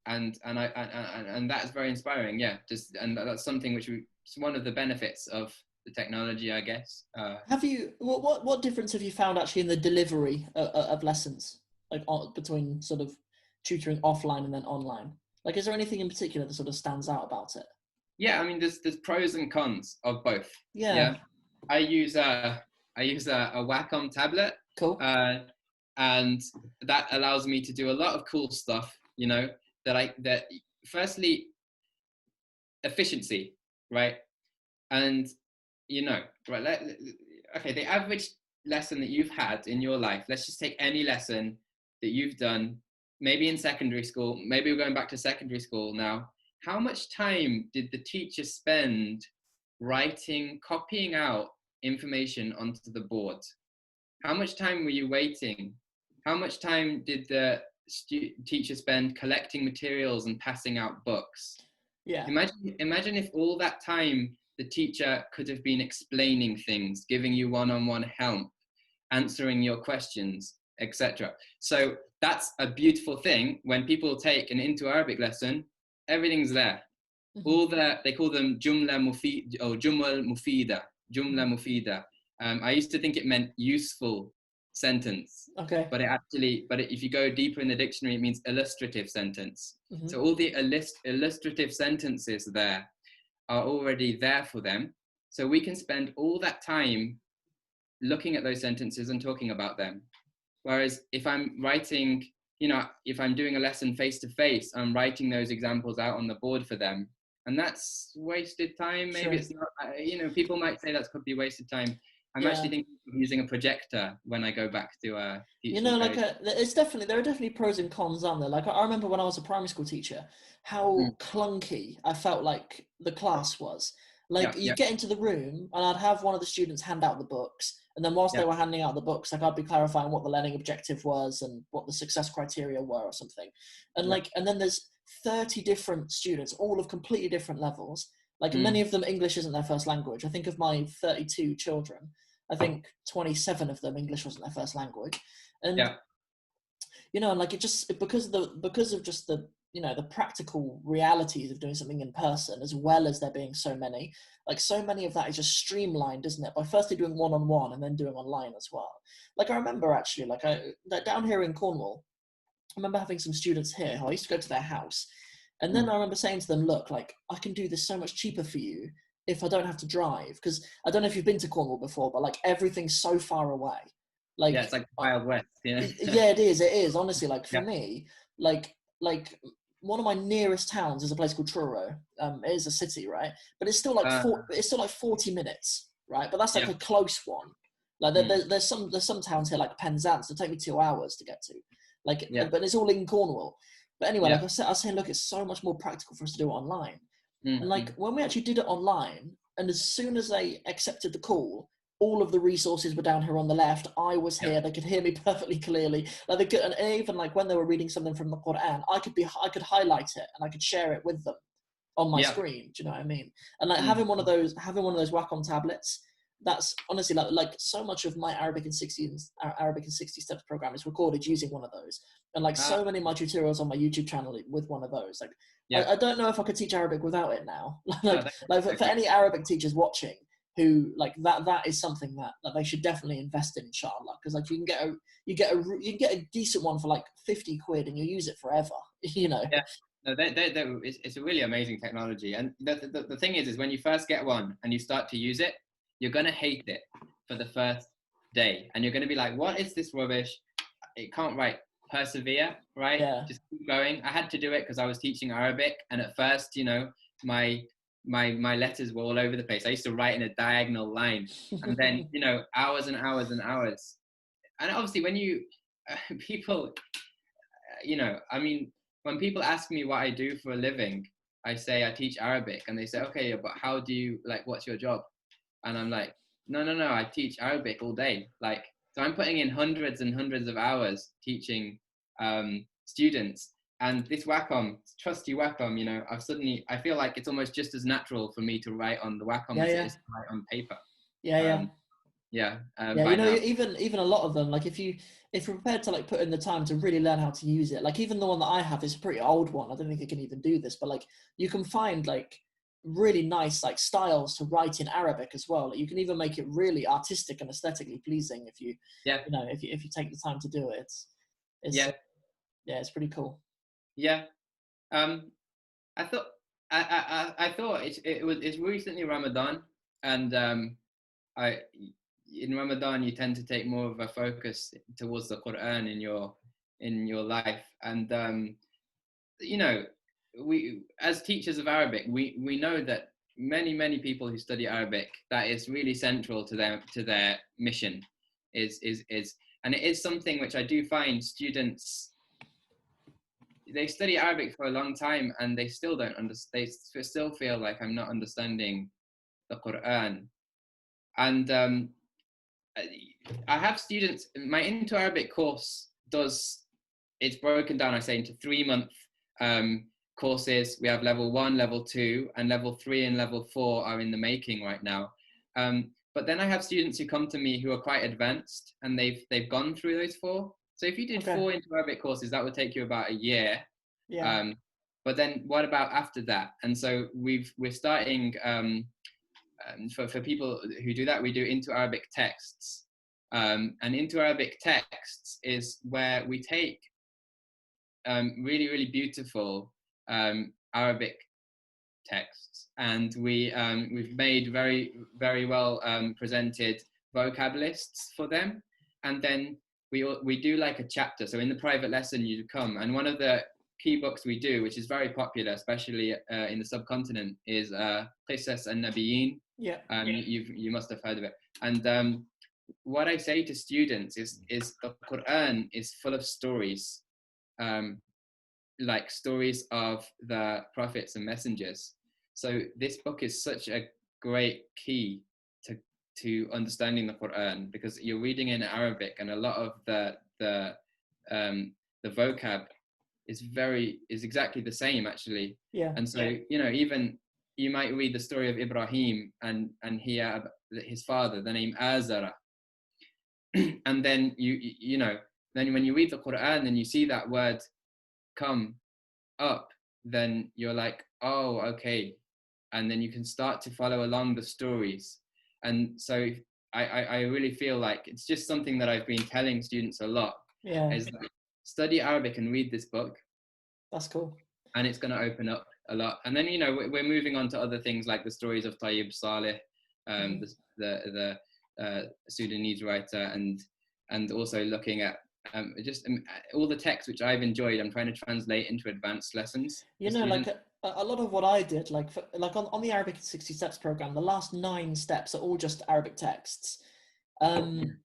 Speaker 2: that's very inspiring. And that's something which it's one of the benefits of the technology, I guess.
Speaker 1: Have you what difference have you found actually in the delivery of lessons, like between sort of tutoring offline and then online? Like, is there anything in particular that sort of stands out about it?
Speaker 2: I mean, there's pros and cons of both. I use a Wacom tablet.
Speaker 1: Cool.
Speaker 2: And that allows me to do a lot of cool stuff, that firstly, efficiency, right? And the average lesson that you've had in your life, let's just take any lesson that you've done, maybe in secondary school, maybe we're going back to secondary school now. How much time did the teacher spend copying out information onto the board? How much time were you waiting? How much time did the teacher spend collecting materials and passing out books? Imagine if all that time the teacher could have been explaining things, giving you one-on-one help, answering your questions, etc. So that's a beautiful thing. When people take an Into Arabic lesson, everything's there. All they call them jumla mufid or jumal mufida. Jumla mufida. I used to think it meant useful sentence.
Speaker 1: Okay.
Speaker 2: But if you go deeper in the dictionary, it means illustrative sentence.
Speaker 1: Mm-hmm.
Speaker 2: So all the illustrative sentences there are already there for them. So we can spend all that time looking at those sentences and talking about them. Whereas if I'm writing, if I'm doing a lesson face to face, I'm writing those examples out on the board for them. And that's wasted time. Maybe
Speaker 1: Sure.
Speaker 2: it's not, people might say that could be wasted time. I'm actually thinking of using a projector when I go back to teaching.
Speaker 1: It's definitely, there are definitely pros and cons, aren't there? Like I remember when I was a primary school teacher, how clunky I felt like the class was. Like you get into the room and I'd have one of the students hand out the books, and then whilst they were handing out the books, like I'd be clarifying what the learning objective was and what the success criteria were or something. And and then there's 30 different students, all of completely different levels. Like many of them, English isn't their first language. I think of my 32 children, I think 27 of them, English wasn't their first language. And, and like because of just the, the practical realities of doing something in person, as well as there being so many, like so many of that is just streamlined, isn't it? By firstly doing one-on-one and then doing online as well. Like I remember actually, that down here in Cornwall, I remember having some students here who I used to go to their house. And then I remember saying to them, look, like I can do this so much cheaper for you if I don't have to drive. Because I don't know if you've been to Cornwall before, but like everything's so far away. Like,
Speaker 2: it's like Wild West. Yeah,
Speaker 1: it is. Honestly, like for me, like one of my nearest towns is a place called Truro. It is a city, right? But it's still like 40 minutes, right? But that's like a close one. Like there's some towns here like Penzance that take me 2 hours to get to. But it's all in Cornwall. But anyway, like I was saying, look, it's so much more practical for us to do it online. And like when we actually did it online, and as soon as they accepted the call, all of the resources were down here on the left. I was here; they could hear me perfectly clearly. Like they could, and even like when they were reading something from the Quran, I could highlight it and I could share it with them on my screen. Do you know what I mean? And like having one of those Wacom tablets. That's honestly like so much of my Arabic in 60 steps program is recorded using one of those, and like so many of my tutorials on my YouTube channel with one of those. Like I don't know if I could teach Arabic without it now. For any Arabic teachers watching who like that is something that they should definitely invest in, inshallah, because like you can get a decent one for like 50 quid and you use it forever.
Speaker 2: No, it's a really amazing technology, and the thing is when you first get one and you start to use it, you're going to hate it for the first day. And you're going to be like, what is this rubbish? It can't write. Persevere, right?
Speaker 1: Yeah.
Speaker 2: Just keep going. I had to do it because I was teaching Arabic. And at first, my letters were all over the place. I used to write in a diagonal line. And then, hours and hours and hours. And obviously when people, when people ask me what I do for a living, I say I teach Arabic. And they say, okay, but how do you, what's your job? And I'm like, no, I teach Arabic all day. So I'm putting in hundreds and hundreds of hours teaching students. And this Wacom, trusty Wacom, I feel like it's almost just as natural for me to write on the Wacom as it is to write on paper.
Speaker 1: Even a lot of them, like if you're prepared to like put in the time to really learn how to use it, like even the one that I have is a pretty old one. I don't think it can even do this, but like you can find like really nice like styles to write in Arabic as well. Like, you can even make it really artistic and aesthetically pleasing if you if you take the time to do it. It's pretty cool.
Speaker 2: I thought it's recently Ramadan, and in Ramadan you tend to take more of a focus towards the Quran in your life, and we as teachers of Arabic, we know that many people who study Arabic, that is really central to their mission is and it is something which I do find students, they study Arabic for a long time and they still don't understand. They still feel like I'm not understanding the Quran. And I have students, my Into Arabic course it's broken down, I say, into 3-month courses. We have level 1, level 2, and level 3 and level 4 are in the making right now. But then I have students who come to me who are quite advanced and they've gone through those 4. So if you did
Speaker 1: Okay.
Speaker 2: 4 into Arabic courses, that would take you about a year.
Speaker 1: Yeah.
Speaker 2: But then what about after that? And so we're starting for people who do that, we do into Arabic texts. And into Arabic texts is where we take really, really beautiful Arabic texts, and we've made very, very well presented vocab lists for them, and then we do like a chapter. So in the private lesson you come, and one of the key books we do, which is very popular, especially in the subcontinent, is Qisas an-Nabiyyin.
Speaker 1: Yeah.
Speaker 2: You must have heard of it. And what I say to students is the Quran is full of stories, like stories of the prophets and messengers. So this book is such a great key to understanding the Quran, because you're reading in Arabic, and a lot of the vocab is exactly the same actually.
Speaker 1: Yeah.
Speaker 2: And so even you might read the story of Ibrahim and his father, the name Azara, and then then when you read the Quran and you see that word come up, then you're like, oh, okay, and then you can start to follow along the stories. And so I really feel like it's just something that I've been telling students a lot, is that study Arabic and read this book.
Speaker 1: That's cool.
Speaker 2: And it's going to open up a lot. And then we're moving on to other things like the stories of Tayyib Saleh, the Sudanese writer, and also looking at just all the texts which I've enjoyed. I'm trying to translate into advanced lessons.
Speaker 1: Like a lot of what I did, like on the Arabic in 60 Steps program, the last 9 steps are all just Arabic texts, and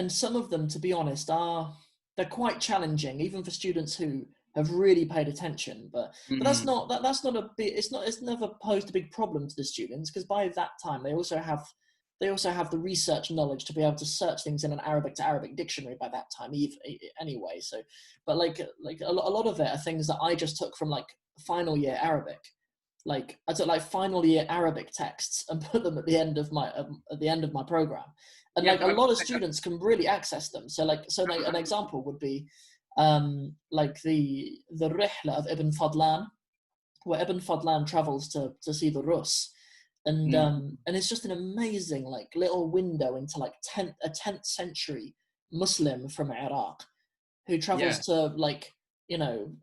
Speaker 1: some of them, to be honest, they're quite challenging, even for students who have really paid attention. But that's not a big. It's never posed a big problem to the students, because by that time they also have the research knowledge to be able to search things in an Arabic to Arabic dictionary by that time, anyway. So, but like a lot of it are things that I just took from like final year Arabic. Like I took like final year Arabic texts and put them at the end of my program, and like a lot of students can really access them. So an example would be like the Rihla of Ibn Fadlan, where Ibn Fadlan travels to see the Rus. And it's just an amazing like little window into like a 10th century Muslim from Iraq, who travels to like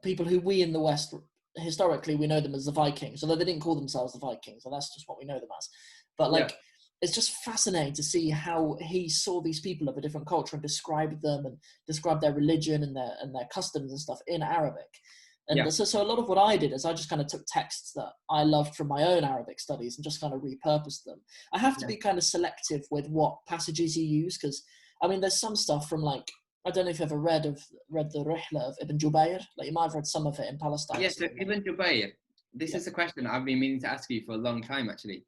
Speaker 1: people who we in the West historically we know them as the Vikings, although they didn't call themselves the Vikings, so that's just what we know them as. But like it's just fascinating to see how he saw these people of a different culture and described them and described their religion and their customs and stuff in Arabic. And so a lot of what I did is I just kind of took texts that I loved from my own Arabic studies and just kind of repurposed them. I have to be kind of selective with what passages you use, because I mean there's some stuff from like, I don't know if you've ever read the Rihla of Ibn Jubayr. Like you might have read some of it in Palestine.
Speaker 2: Yes, so Ibn Jubayr. This is a question I've been meaning to ask you for a long time actually.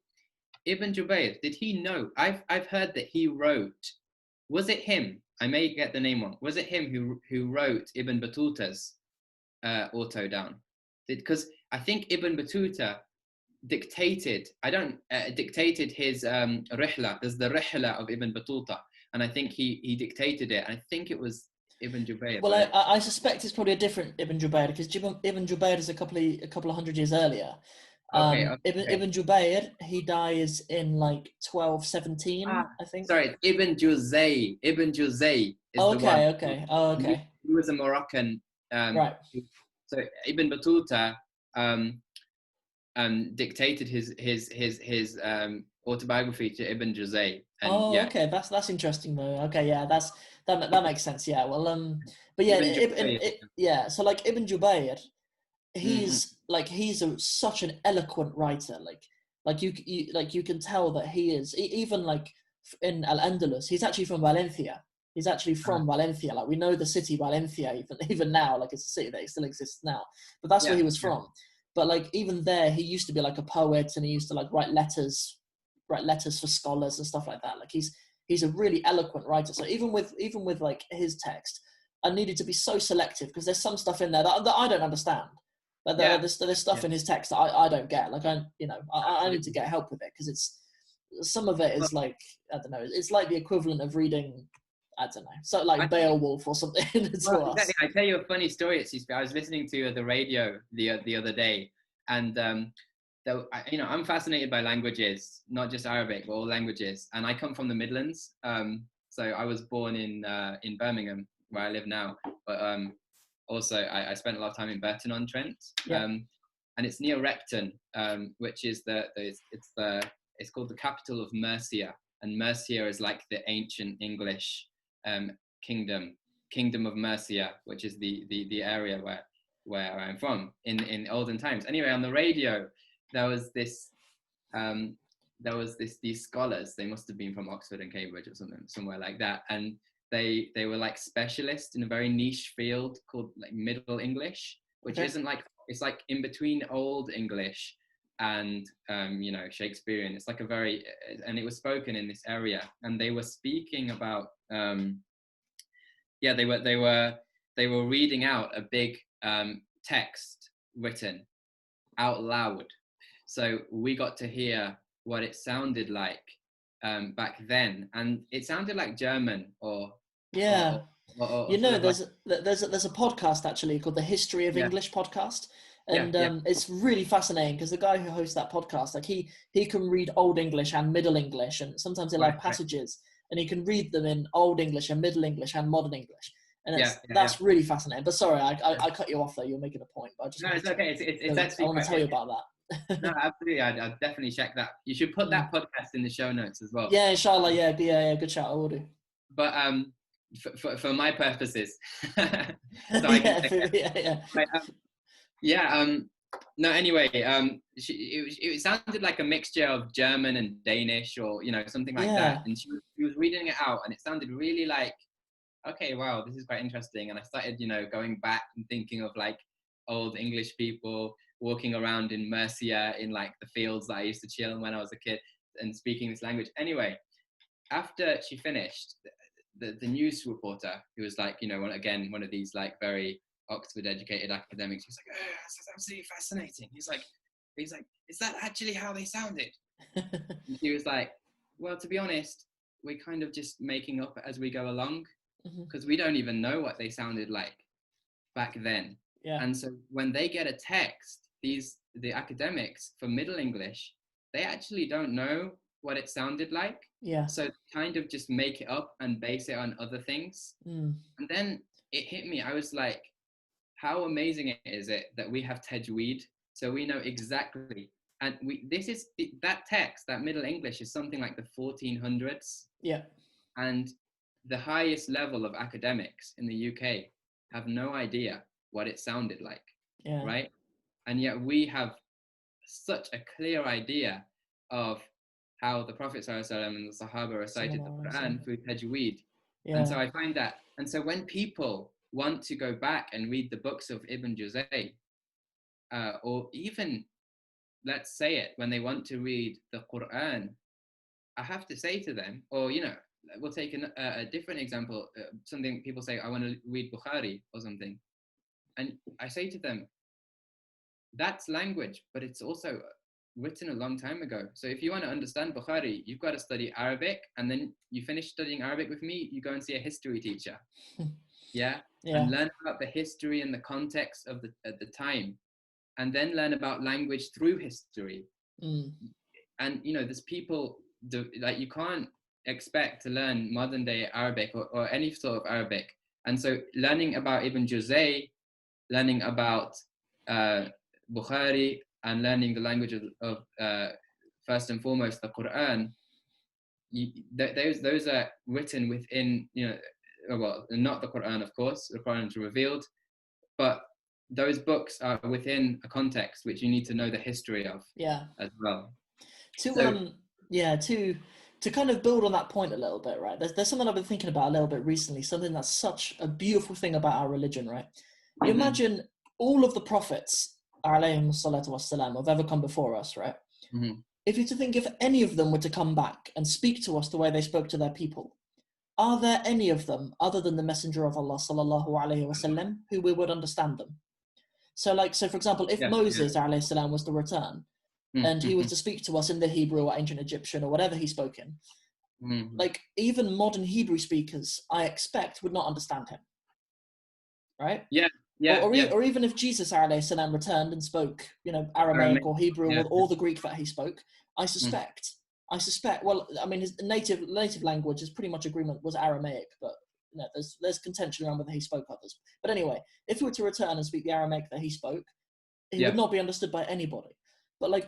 Speaker 2: Ibn Jubayr, did he know? I've heard that he wrote. Was it him? I may get the name wrong. Was it him who wrote Ibn Battuta's auto down? Because I think Ibn Battuta dictated his Rihla. There's the Rihla of Ibn Battuta, and I think he dictated it. I think it was Ibn Jubayr.
Speaker 1: Well, I suspect it's probably a different Ibn Jubayr, because Ibn Jubayr is a couple of hundred years earlier. Ibn Jubayr, he dies in like 1217, I think.
Speaker 2: Sorry, Ibn Juzay. Ibn Juzay is the one.
Speaker 1: Okay. Oh, okay.
Speaker 2: He was a Moroccan.
Speaker 1: Right.
Speaker 2: So Ibn Battuta dictated his autobiography to Ibn Juzay.
Speaker 1: Okay, that's interesting though. Okay, yeah, that makes sense. Yeah, well, but yeah, so like Ibn Jubayr, he's such an eloquent writer. Like you can tell that he is, even like in Al-Andalus, he's actually from Valencia. He's actually from Valencia. Like we know the city Valencia even now, like it's a city that still exists now. But that's where he was from. But like even there, he used to be like a poet, and he used to like write letters for scholars and stuff like that. Like he's a really eloquent writer. So even with like his text, I needed to be so selective, because there's some stuff in there that I don't understand. There's stuff in his text that I don't get. Like I need to get help with it, because some of it is like, I don't know, it's like the equivalent of reading, I don't know, so like
Speaker 2: I,
Speaker 1: Beowulf or something to
Speaker 2: well,
Speaker 1: us.
Speaker 2: exactly. I tell you a funny story. I was listening to the radio the other day, and I'm fascinated by languages, not just Arabic, but all languages. And I come from the Midlands, so I was born in Birmingham, where I live now. But also, I spent a lot of time in Burton-on-Trent,
Speaker 1: Yeah.
Speaker 2: and it's near Repton, which is it's called the capital of Mercia, and Mercia is like the ancient English kingdom of Mercia, which is the area where I'm from in olden times. Anyway, on the radio, there was these scholars. They must have been from Oxford and Cambridge or something, somewhere like that, and they were like specialists in a very niche field called like Middle English, which isn't like, it's like in between Old English and Shakespearean. It's like and it was spoken in this area, and they were speaking about they were reading out a big text written out loud, so we got to hear what it sounded like back then, and it sounded like German or
Speaker 1: Yeah.
Speaker 2: or
Speaker 1: You
Speaker 2: sort
Speaker 1: know,
Speaker 2: of like,
Speaker 1: there's a podcast actually called the History of
Speaker 2: yeah,
Speaker 1: English podcast,
Speaker 2: yeah,
Speaker 1: and
Speaker 2: yeah,
Speaker 1: it's really fascinating because the guy who hosts that podcast, like he can read Old English and Middle English, and sometimes he'll
Speaker 2: right,
Speaker 1: have
Speaker 2: right.
Speaker 1: passages, and he can read them in Old English and Middle English and Modern English, and
Speaker 2: Yeah,
Speaker 1: that's really fascinating. But sorry, I cut you off there. You're making a point, but I just
Speaker 2: no,
Speaker 1: wanted
Speaker 2: it's okay. It's
Speaker 1: I
Speaker 2: actually
Speaker 1: want to
Speaker 2: quite,
Speaker 1: tell you about that.
Speaker 2: no, absolutely. I'd definitely check that. You should put that podcast in the show notes as well.
Speaker 1: Yeah, inshallah. Yeah, good shout. I will do.
Speaker 2: But for my purposes, so I can no, anyway, it sounded like a mixture of German and Danish, or something like that, and she was reading it out, and it sounded really like, okay, wow, this is quite interesting. And I started going back and thinking of like old English people walking around in Mercia in like the fields that I used to chill in when I was a kid, and speaking this language. Anyway, after she finished, the news reporter, who was like, one of these like very Oxford educated academics, he's like, oh, this is absolutely fascinating. He's like, is that actually how they sounded? And he was like, well, to be honest, we're kind of just making up as we go along, because we don't even know what they sounded like back then.
Speaker 1: Yeah.
Speaker 2: And so when they get a text, the academics for Middle English, they actually don't know what it sounded like.
Speaker 1: Yeah.
Speaker 2: So kind of just make it up and base it on other things. And then it hit me. I was like, how amazing is it that we have tajweed, so we know exactly, and that text, that Middle English, is something like the 1400s.
Speaker 1: Yeah.
Speaker 2: And the highest level of academics in the UK have no idea what it sounded like.
Speaker 1: Yeah.
Speaker 2: Right? And yet we have such a clear idea of how the Prophet ﷺ and the Sahaba recited the Quran through tajweed.
Speaker 1: Yeah.
Speaker 2: And so I find that, and so when people want to go back and read the books of Ibn Juzay, or even, let's say it, when they want to read the Quran, I have to say to them, or we'll take a different example, something people say, I want to read Bukhari or something, and I say to them, that's language, but it's also written a long time ago. So if you want to understand Bukhari, you've got to study Arabic, and then you finish studying Arabic with me, you go and see a history teacher. Yeah. And learn about the history and the context of at the time, and then learn about language through history. And there's people like, you can't expect to learn modern day Arabic or any sort of Arabic. And so learning about Ibn Juzay, learning about Bukhari, and learning the language of first and foremost the Quran, those are written within, well, not the Quran, of course, the Quran is revealed, but those books are within a context which you need to know the history of as well.
Speaker 1: To kind of build on that point a little bit, right? There's something I've been thinking about a little bit recently, something that's such a beautiful thing about our religion, right? You imagine all of the prophets, alayhim salatu wassalam, have ever come before us, right? If you to think, if any of them were to come back and speak to us the way they spoke to their people, are there any of them other than the Messenger of Allah sallallahu alaihi wasallam who we would understand them? So for example, if Moses alayhi salam was to return, and he was
Speaker 2: Mm-hmm.
Speaker 1: to speak to us in the Hebrew or ancient Egyptian or whatever he spoke in,
Speaker 2: Mm-hmm.
Speaker 1: like even modern Hebrew speakers, I expect, would not understand him, right?
Speaker 2: Yeah, yeah, yeah.
Speaker 1: Or even if Jesus alayhi salam returned and spoke, Aramaic
Speaker 2: Aramaic.
Speaker 1: or Hebrew
Speaker 2: Yeah.
Speaker 1: or the Greek that he spoke, I
Speaker 2: Mm.
Speaker 1: suspect, well, I mean, his native language is pretty much agreement was Aramaic, but there's contention around whether he spoke others. But anyway, if he were to return and speak the Aramaic that he spoke, he would
Speaker 2: Yeah.
Speaker 1: not be understood by anybody. But like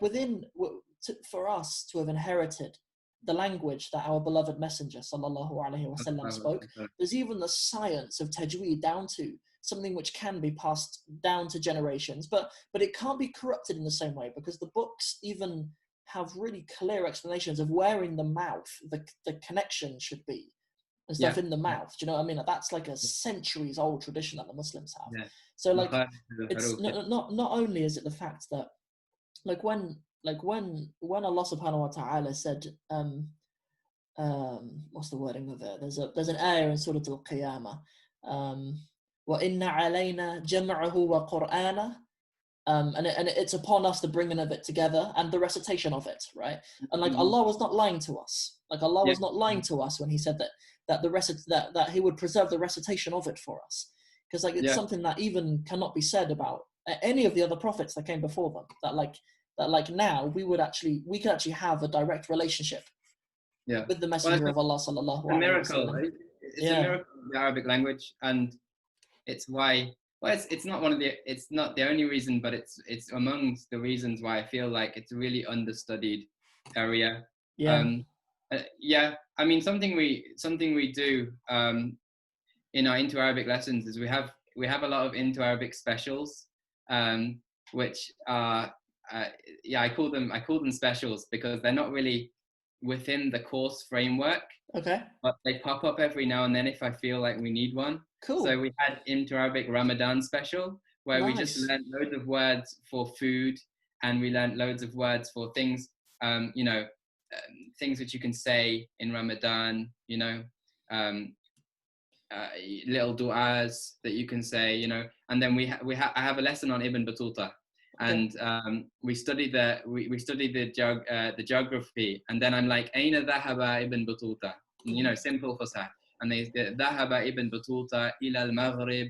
Speaker 1: for us to have inherited the language that our beloved Messenger sallallahu alaihi wasallam spoke, there's even the science of tajweed down to something which can be passed down to generations, but it can't be corrupted in the same way, because the books even have really clear explanations of where in the mouth the connection should be and stuff
Speaker 2: Yeah.
Speaker 1: in the
Speaker 2: Yeah.
Speaker 1: mouth. Do you know what I mean? That's like a centuries old tradition that the Muslims have.
Speaker 2: Yeah.
Speaker 1: So like,
Speaker 2: Makharij
Speaker 1: it's
Speaker 2: al-huruf.
Speaker 1: not only is it the fact that like when Allah subhanahu wa ta'ala said what's the wording of it? There's an ayah in Surah Al-Qiyamah, وَإِنَّ عَلَيْنَا جَمْعَهُ وَقُرْآنَهُ, and it's upon us the bringing of it together and the recitation of it, right? And like
Speaker 2: Mhm.
Speaker 1: Allah was not lying to us. Like Allah
Speaker 2: Yeah.
Speaker 1: was not lying to us when He said that He would preserve the recitation of it for us, because like it's
Speaker 2: Yeah.
Speaker 1: something that even cannot be said about any of the other prophets that came before them. That now we could actually have a direct relationship
Speaker 2: Yeah.
Speaker 1: with the
Speaker 2: Well,
Speaker 1: Messenger of Allah sallallahu
Speaker 2: a
Speaker 1: alaihi
Speaker 2: miracle.
Speaker 1: wasallam.
Speaker 2: It's a
Speaker 1: Yeah,
Speaker 2: miracle of the Arabic language, and it's why. Well, it's not it's not the only reason, but it's amongst the reasons why I feel like it's a really understudied area.
Speaker 1: yeah.
Speaker 2: Um, yeah, I mean something we do in our Into Arabic lessons is we have a lot of Into Arabic specials, um, which are yeah, I call them specials because they're not really within the course framework,
Speaker 1: Okay,
Speaker 2: but they pop up every now and then if I feel like we need one. So
Speaker 1: cool,
Speaker 2: we had Into Arabic Ramadan special where we just
Speaker 1: nice.
Speaker 2: learned loads of words for food, and we learned loads of words for things, things which you can say in Ramadan, um, uh, little du'as that you can say, and then I have a lesson on Ibn Battuta,
Speaker 1: Okay,
Speaker 2: and we studied the geography, and then I'm like, Aina dhahaba Ibn Battuta, simple fasah, and they dhahaba Ibn Battuta ila al-Maghrib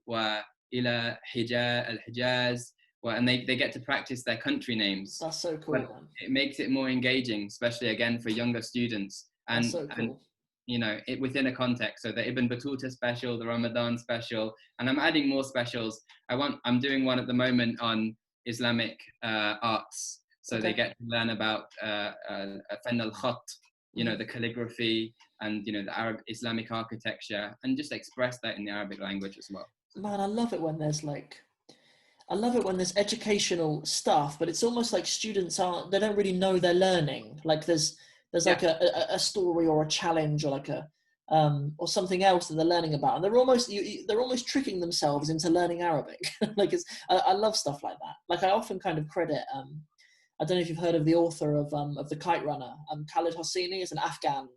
Speaker 2: wa ila al-Hijaz, and they get to practice their country names,
Speaker 1: that's so
Speaker 2: but
Speaker 1: cool, man.
Speaker 2: it makes it more engaging, especially again for younger students,
Speaker 1: That's
Speaker 2: and
Speaker 1: so cool.
Speaker 2: it within a context. So the Ibn Battuta special, the Ramadan special, and I'm adding more specials. I'm doing one at the moment on Islamic arts, so they
Speaker 1: Okay.
Speaker 2: get to learn about Fan al-Khat, the calligraphy, and the Arab Islamic architecture, and just express that in the Arabic language as well.
Speaker 1: Man, I love it when there's educational stuff, but it's almost like they don't really know they're learning. Like there's like
Speaker 2: Yeah,
Speaker 1: a story or a challenge or like or something else that they're learning about, and they're almost tricking themselves into learning Arabic. Like I love stuff like that. Like I often kind of credit I don't know if you've heard of the author of the Kite Runner, Khalid Hosseini is an Afghan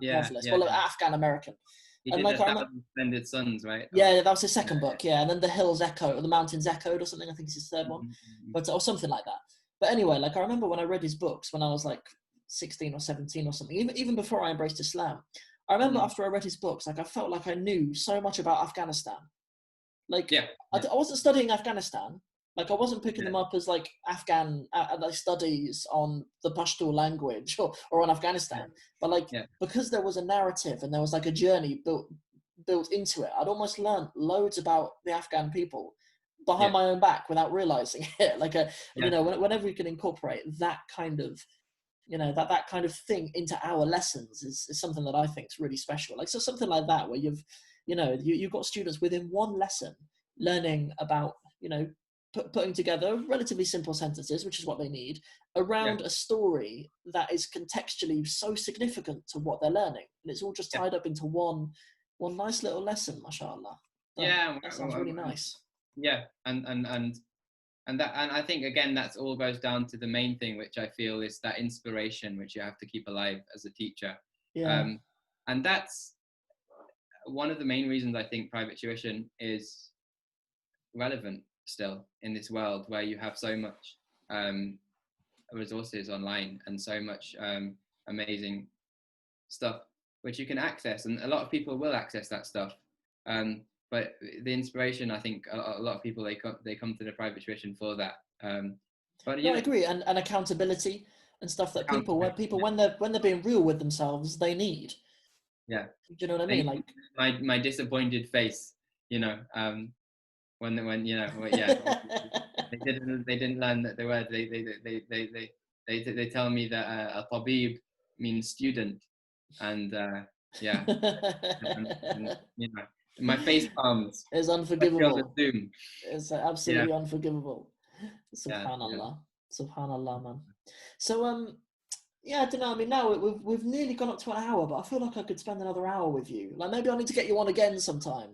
Speaker 2: yeah,
Speaker 1: novelist,
Speaker 2: yeah,
Speaker 1: well,
Speaker 2: yeah.
Speaker 1: Afghan American,
Speaker 2: He
Speaker 1: and
Speaker 2: did
Speaker 1: like
Speaker 2: A
Speaker 1: I remember.
Speaker 2: Thousand Splendid Suns, right? Or,
Speaker 1: Yeah, that was his
Speaker 2: yeah,
Speaker 1: second book. Yeah, and then The Hills Echoed, or The Mountains Echoed, or something. I think it's his third one,
Speaker 2: yeah.
Speaker 1: but or something like that. But anyway, like I remember when I read his books when I was like 16 or 17 or something. Even before I embraced Islam, I remember
Speaker 2: Mhm.
Speaker 1: after I read his books, like I felt like I knew so much about Afghanistan. Like
Speaker 2: Yeah, yeah,
Speaker 1: I wasn't studying Afghanistan. Like I wasn't picking
Speaker 2: yeah,
Speaker 1: them up as like Afghan like studies on the Pashto language or on
Speaker 2: yeah,
Speaker 1: Afghanistan. But like
Speaker 2: yeah,
Speaker 1: because there was a narrative and there was like a journey built into it, I'd almost learned loads about the Afghan people behind
Speaker 2: yeah,
Speaker 1: my own back without realizing it. Like
Speaker 2: yeah,
Speaker 1: whenever we can incorporate that kind of that kind of thing into our lessons is something that I think is really special. Like so something like that where you've got students within one lesson learning about putting together relatively simple sentences, which is what they need,
Speaker 2: yeah,
Speaker 1: around a story that is contextually so significant to what they're learning, and it's all just
Speaker 2: yeah.
Speaker 1: tied up into one nice little lesson, mashallah.
Speaker 2: Yeah,
Speaker 1: That sounds really nice.
Speaker 2: yeah, and I think again that's all goes down to the main thing, which I feel is that inspiration which you have to keep alive as a teacher,
Speaker 1: Yeah,
Speaker 2: um, and that's one of the main reasons I think private tuition is relevant still in this world where you have so much um, resources online and so much amazing stuff which you can access, and a lot of people will access that stuff. But the inspiration, I think, a lot of people they come to the private tuition for that. But
Speaker 1: No, I agree, and accountability and stuff that people when they're being real with themselves, they need.
Speaker 2: Yeah.
Speaker 1: Do you know what I mean? Like
Speaker 2: my disappointed face, when yeah, they didn't learn that the word. They tell me that a Habib means student, and yeah, and, my face palms.
Speaker 1: It's
Speaker 2: Especially on the
Speaker 1: unforgivable.
Speaker 2: Zoom.
Speaker 1: It's
Speaker 2: Yeah,
Speaker 1: absolutely unforgivable.
Speaker 2: yeah,
Speaker 1: Subhanallah, Subhanallah, man. So yeah, I don't know. I mean, now we've nearly gone up to an hour, but I feel like I could spend another hour with you. Like maybe I need to get you on again sometime.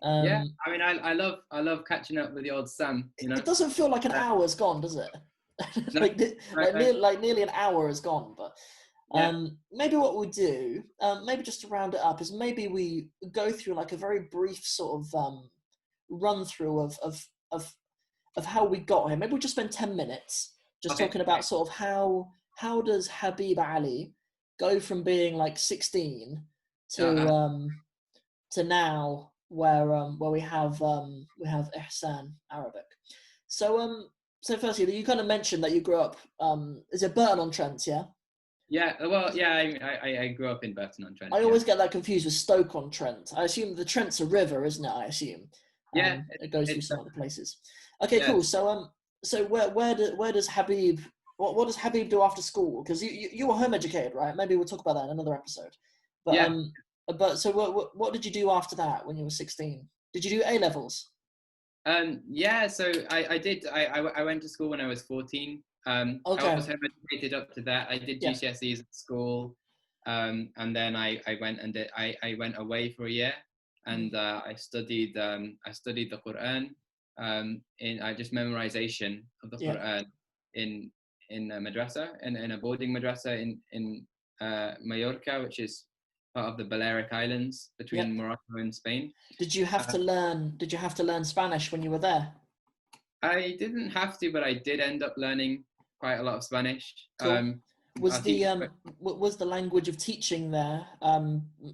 Speaker 2: yeah. I mean, I love catching up with the old Sam.
Speaker 1: It doesn't feel like an hour's gone, does it?
Speaker 2: No,
Speaker 1: like nearly an hour is gone. But
Speaker 2: yeah,
Speaker 1: maybe what we do, maybe just to round it up, is maybe we go through like a very brief sort of run through of how we got here. Maybe we'll just spend 10 minutes just
Speaker 2: okay.
Speaker 1: talking about sort of how does Habib Ali go from being like 16 to now where we have Ihsan Arabic. So firstly, you kind of mentioned that you grew up is it Burton-on-Trent, yeah?
Speaker 2: Yeah, well, yeah. I grew up in Burton-on-Trent.
Speaker 1: I always get that confused with Stoke-on-Trent. I assume the Trent's a river, isn't it? I assume.
Speaker 2: Yeah,
Speaker 1: It goes through some other places. Okay,
Speaker 2: yeah.
Speaker 1: cool. So where does Habib what does Habib do after school? Because you were home educated, right? Maybe we'll talk about that in another episode. But
Speaker 2: Yeah.
Speaker 1: but so what did you do after that when you were 16? Did you do A levels?
Speaker 2: Yeah, so I did. I went to school when I was 14. I
Speaker 1: Okay.
Speaker 2: was home educated up to that. I did
Speaker 1: Yeah.
Speaker 2: GCSEs at school, and then I went and I went away for a year, and I studied the Quran, in just memorization of the
Speaker 1: Yeah.
Speaker 2: Quran in a madrasa, in a boarding madrasa in Mallorca, which is part of the Balearic Islands between
Speaker 1: Yeah.
Speaker 2: Morocco and Spain.
Speaker 1: Did you have to learn Spanish when you were there?
Speaker 2: I didn't have to, but I did end up learning quite a lot of Spanish.
Speaker 1: Cool. Was
Speaker 2: Our teacher,
Speaker 1: was the language of teaching there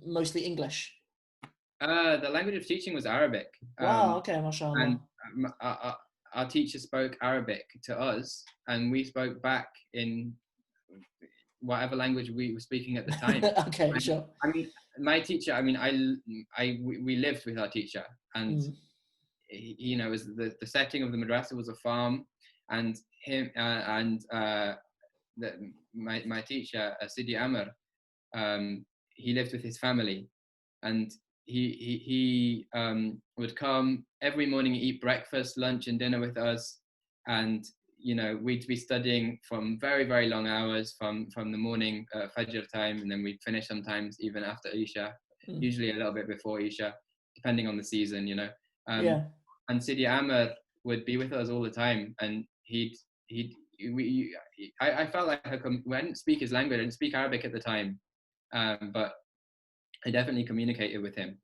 Speaker 1: mostly English?
Speaker 2: the language of teaching was Arabic,
Speaker 1: Wow. Okay. Mashallah.
Speaker 2: and our teacher spoke Arabic to us, and we spoke back in whatever language we were speaking at the time.
Speaker 1: Okay. Sure.
Speaker 2: I mean, my teacher. I mean, we lived with our teacher, and it was the setting of the madrasa was a farm, and him my teacher, Sidi Amr, he lived with his family, and he would come every morning, eat breakfast, lunch, and dinner with us, and we'd be studying from very, very long hours from the morning Fajr time, and then we'd finish sometimes even after Isha, usually a little bit before Isha, depending on the season,
Speaker 1: Yeah.
Speaker 2: And Sidi Amr would be with us all the time, and I felt like I didn't speak his language, I didn't speak Arabic at the time, but I definitely communicated with him.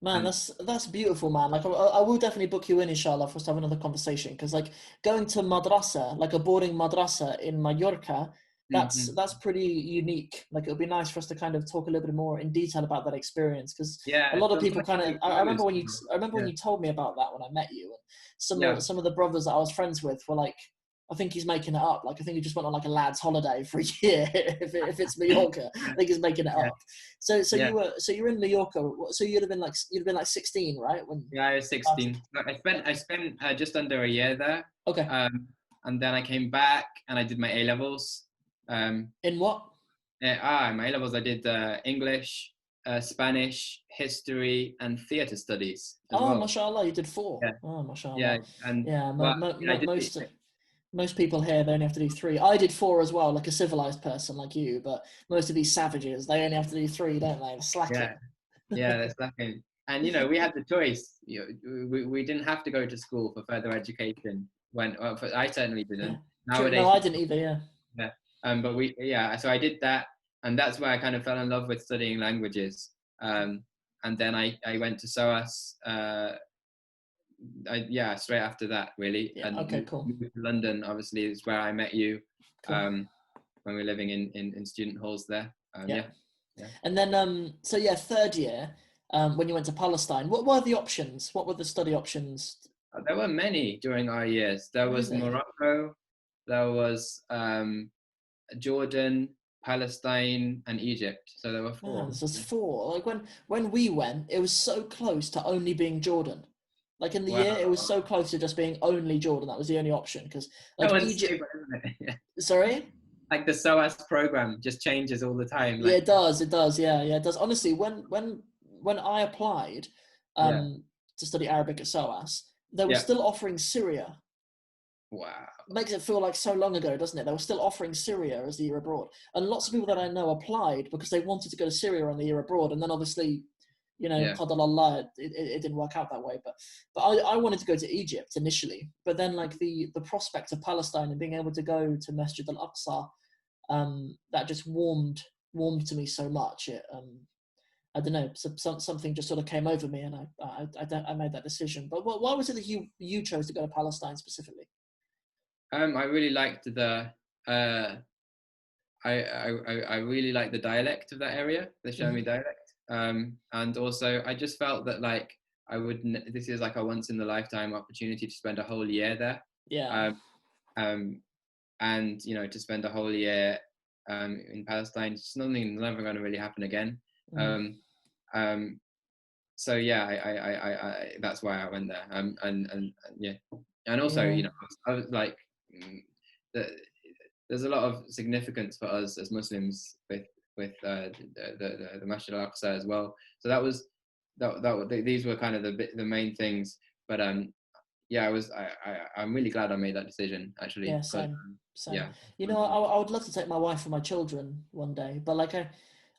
Speaker 1: Man, that's beautiful, man. Like I will definitely book you in, inshallah, for us to have another conversation. Because like going to madrasa, like a boarding madrasa in Mallorca, that's pretty unique. Like it would be nice for us to kind of talk a little bit more in detail about that experience. Because a lot of people kind of, I remember when you told me about that when I met you, and some of the brothers that I was friends with were like, I think he's making it up. Like I think he just went on like a lad's holiday for a year. if it's Mallorca, I think he's making it up. So you were in Mallorca. So you'd have been like 16, right?
Speaker 2: I was 16. I spent just under a year there.
Speaker 1: Okay.
Speaker 2: And then I came back and I did my A levels.
Speaker 1: In what?
Speaker 2: My A levels I did English, Spanish, history, and theatre studies as well.
Speaker 1: Mashallah, you did 4.
Speaker 2: Yeah.
Speaker 1: Oh, mashallah.
Speaker 2: Yeah, and
Speaker 1: most people here, they only have to do 3. I did 4 as well, like a civilized person like you, but most of these savages, they only have to do 3, don't they? They're slacking.
Speaker 2: Yeah, they're slacking. And we had the choice. We didn't have to go to school for further education. I certainly didn't. Nowadays,
Speaker 1: no, I didn't either. Yeah.
Speaker 2: But so I did that, and that's where I kind of fell in love with studying languages. And then I went to SOAS yeah, straight after that, really.
Speaker 1: Yeah.
Speaker 2: And
Speaker 1: Okay. Cool.
Speaker 2: moved to London, obviously, is where I met you.
Speaker 1: Cool.
Speaker 2: When we were living in student halls there.
Speaker 1: Yeah.
Speaker 2: Yeah.
Speaker 1: And then so yeah, third year, when you went to Palestine, what were the options? What were the study options?
Speaker 2: There were many during our years. There was
Speaker 1: Really?
Speaker 2: Morocco, there was Jordan, Palestine, and Egypt. So there were
Speaker 1: Man,
Speaker 2: four.
Speaker 1: this was four. Like when we went, it was so close to only being Jordan. Like in the
Speaker 2: Wow,
Speaker 1: year, it was so close to just being only Jordan. That was the only option because
Speaker 2: so
Speaker 1: like Egypt.
Speaker 2: unstable, isn't it? Yeah.
Speaker 1: Sorry.
Speaker 2: Like the SOAS program just changes all the time.
Speaker 1: Yeah,
Speaker 2: Like
Speaker 1: it does. It does. Yeah, yeah, it does. Honestly, when I applied
Speaker 2: yeah,
Speaker 1: to study Arabic at SOAS, they were
Speaker 2: yeah.
Speaker 1: still offering Syria.
Speaker 2: Wow.
Speaker 1: Makes it feel like so long ago, doesn't it? They were still offering Syria as the year abroad, and lots of people that I know applied because they wanted to go to Syria on the year abroad, and then obviously,
Speaker 2: Yeah,
Speaker 1: qadar Allah, it didn't work out that way. But I wanted to go to Egypt initially, but then like the prospect of Palestine and being able to go to Masjid al-Aqsa, that just warmed to me so much. I don't know, something just sort of came over me, and I made that decision. But why was it that you chose to go to Palestine specifically?
Speaker 2: I really liked the I really like the dialect of that area, the Shami
Speaker 1: Mm-hmm.
Speaker 2: dialect. And also I just felt that like this is like a once in a lifetime opportunity to spend a whole year there.
Speaker 1: Yeah.
Speaker 2: Um, um, and to spend a whole year in Palestine, it's nothing never going to really happen again.
Speaker 1: Mm.
Speaker 2: Um, um, so yeah, I that's why I went there. And yeah, and also
Speaker 1: Yeah.
Speaker 2: I was like, the, there's a lot of significance for us as Muslims with the Masjid al-Aqsa as well. So these were kind of the main things. But yeah, I'm really glad I made that decision actually
Speaker 1: Yeah.
Speaker 2: because
Speaker 1: Same. Same.
Speaker 2: yeah,
Speaker 1: I would love to take my wife and my children one day, but like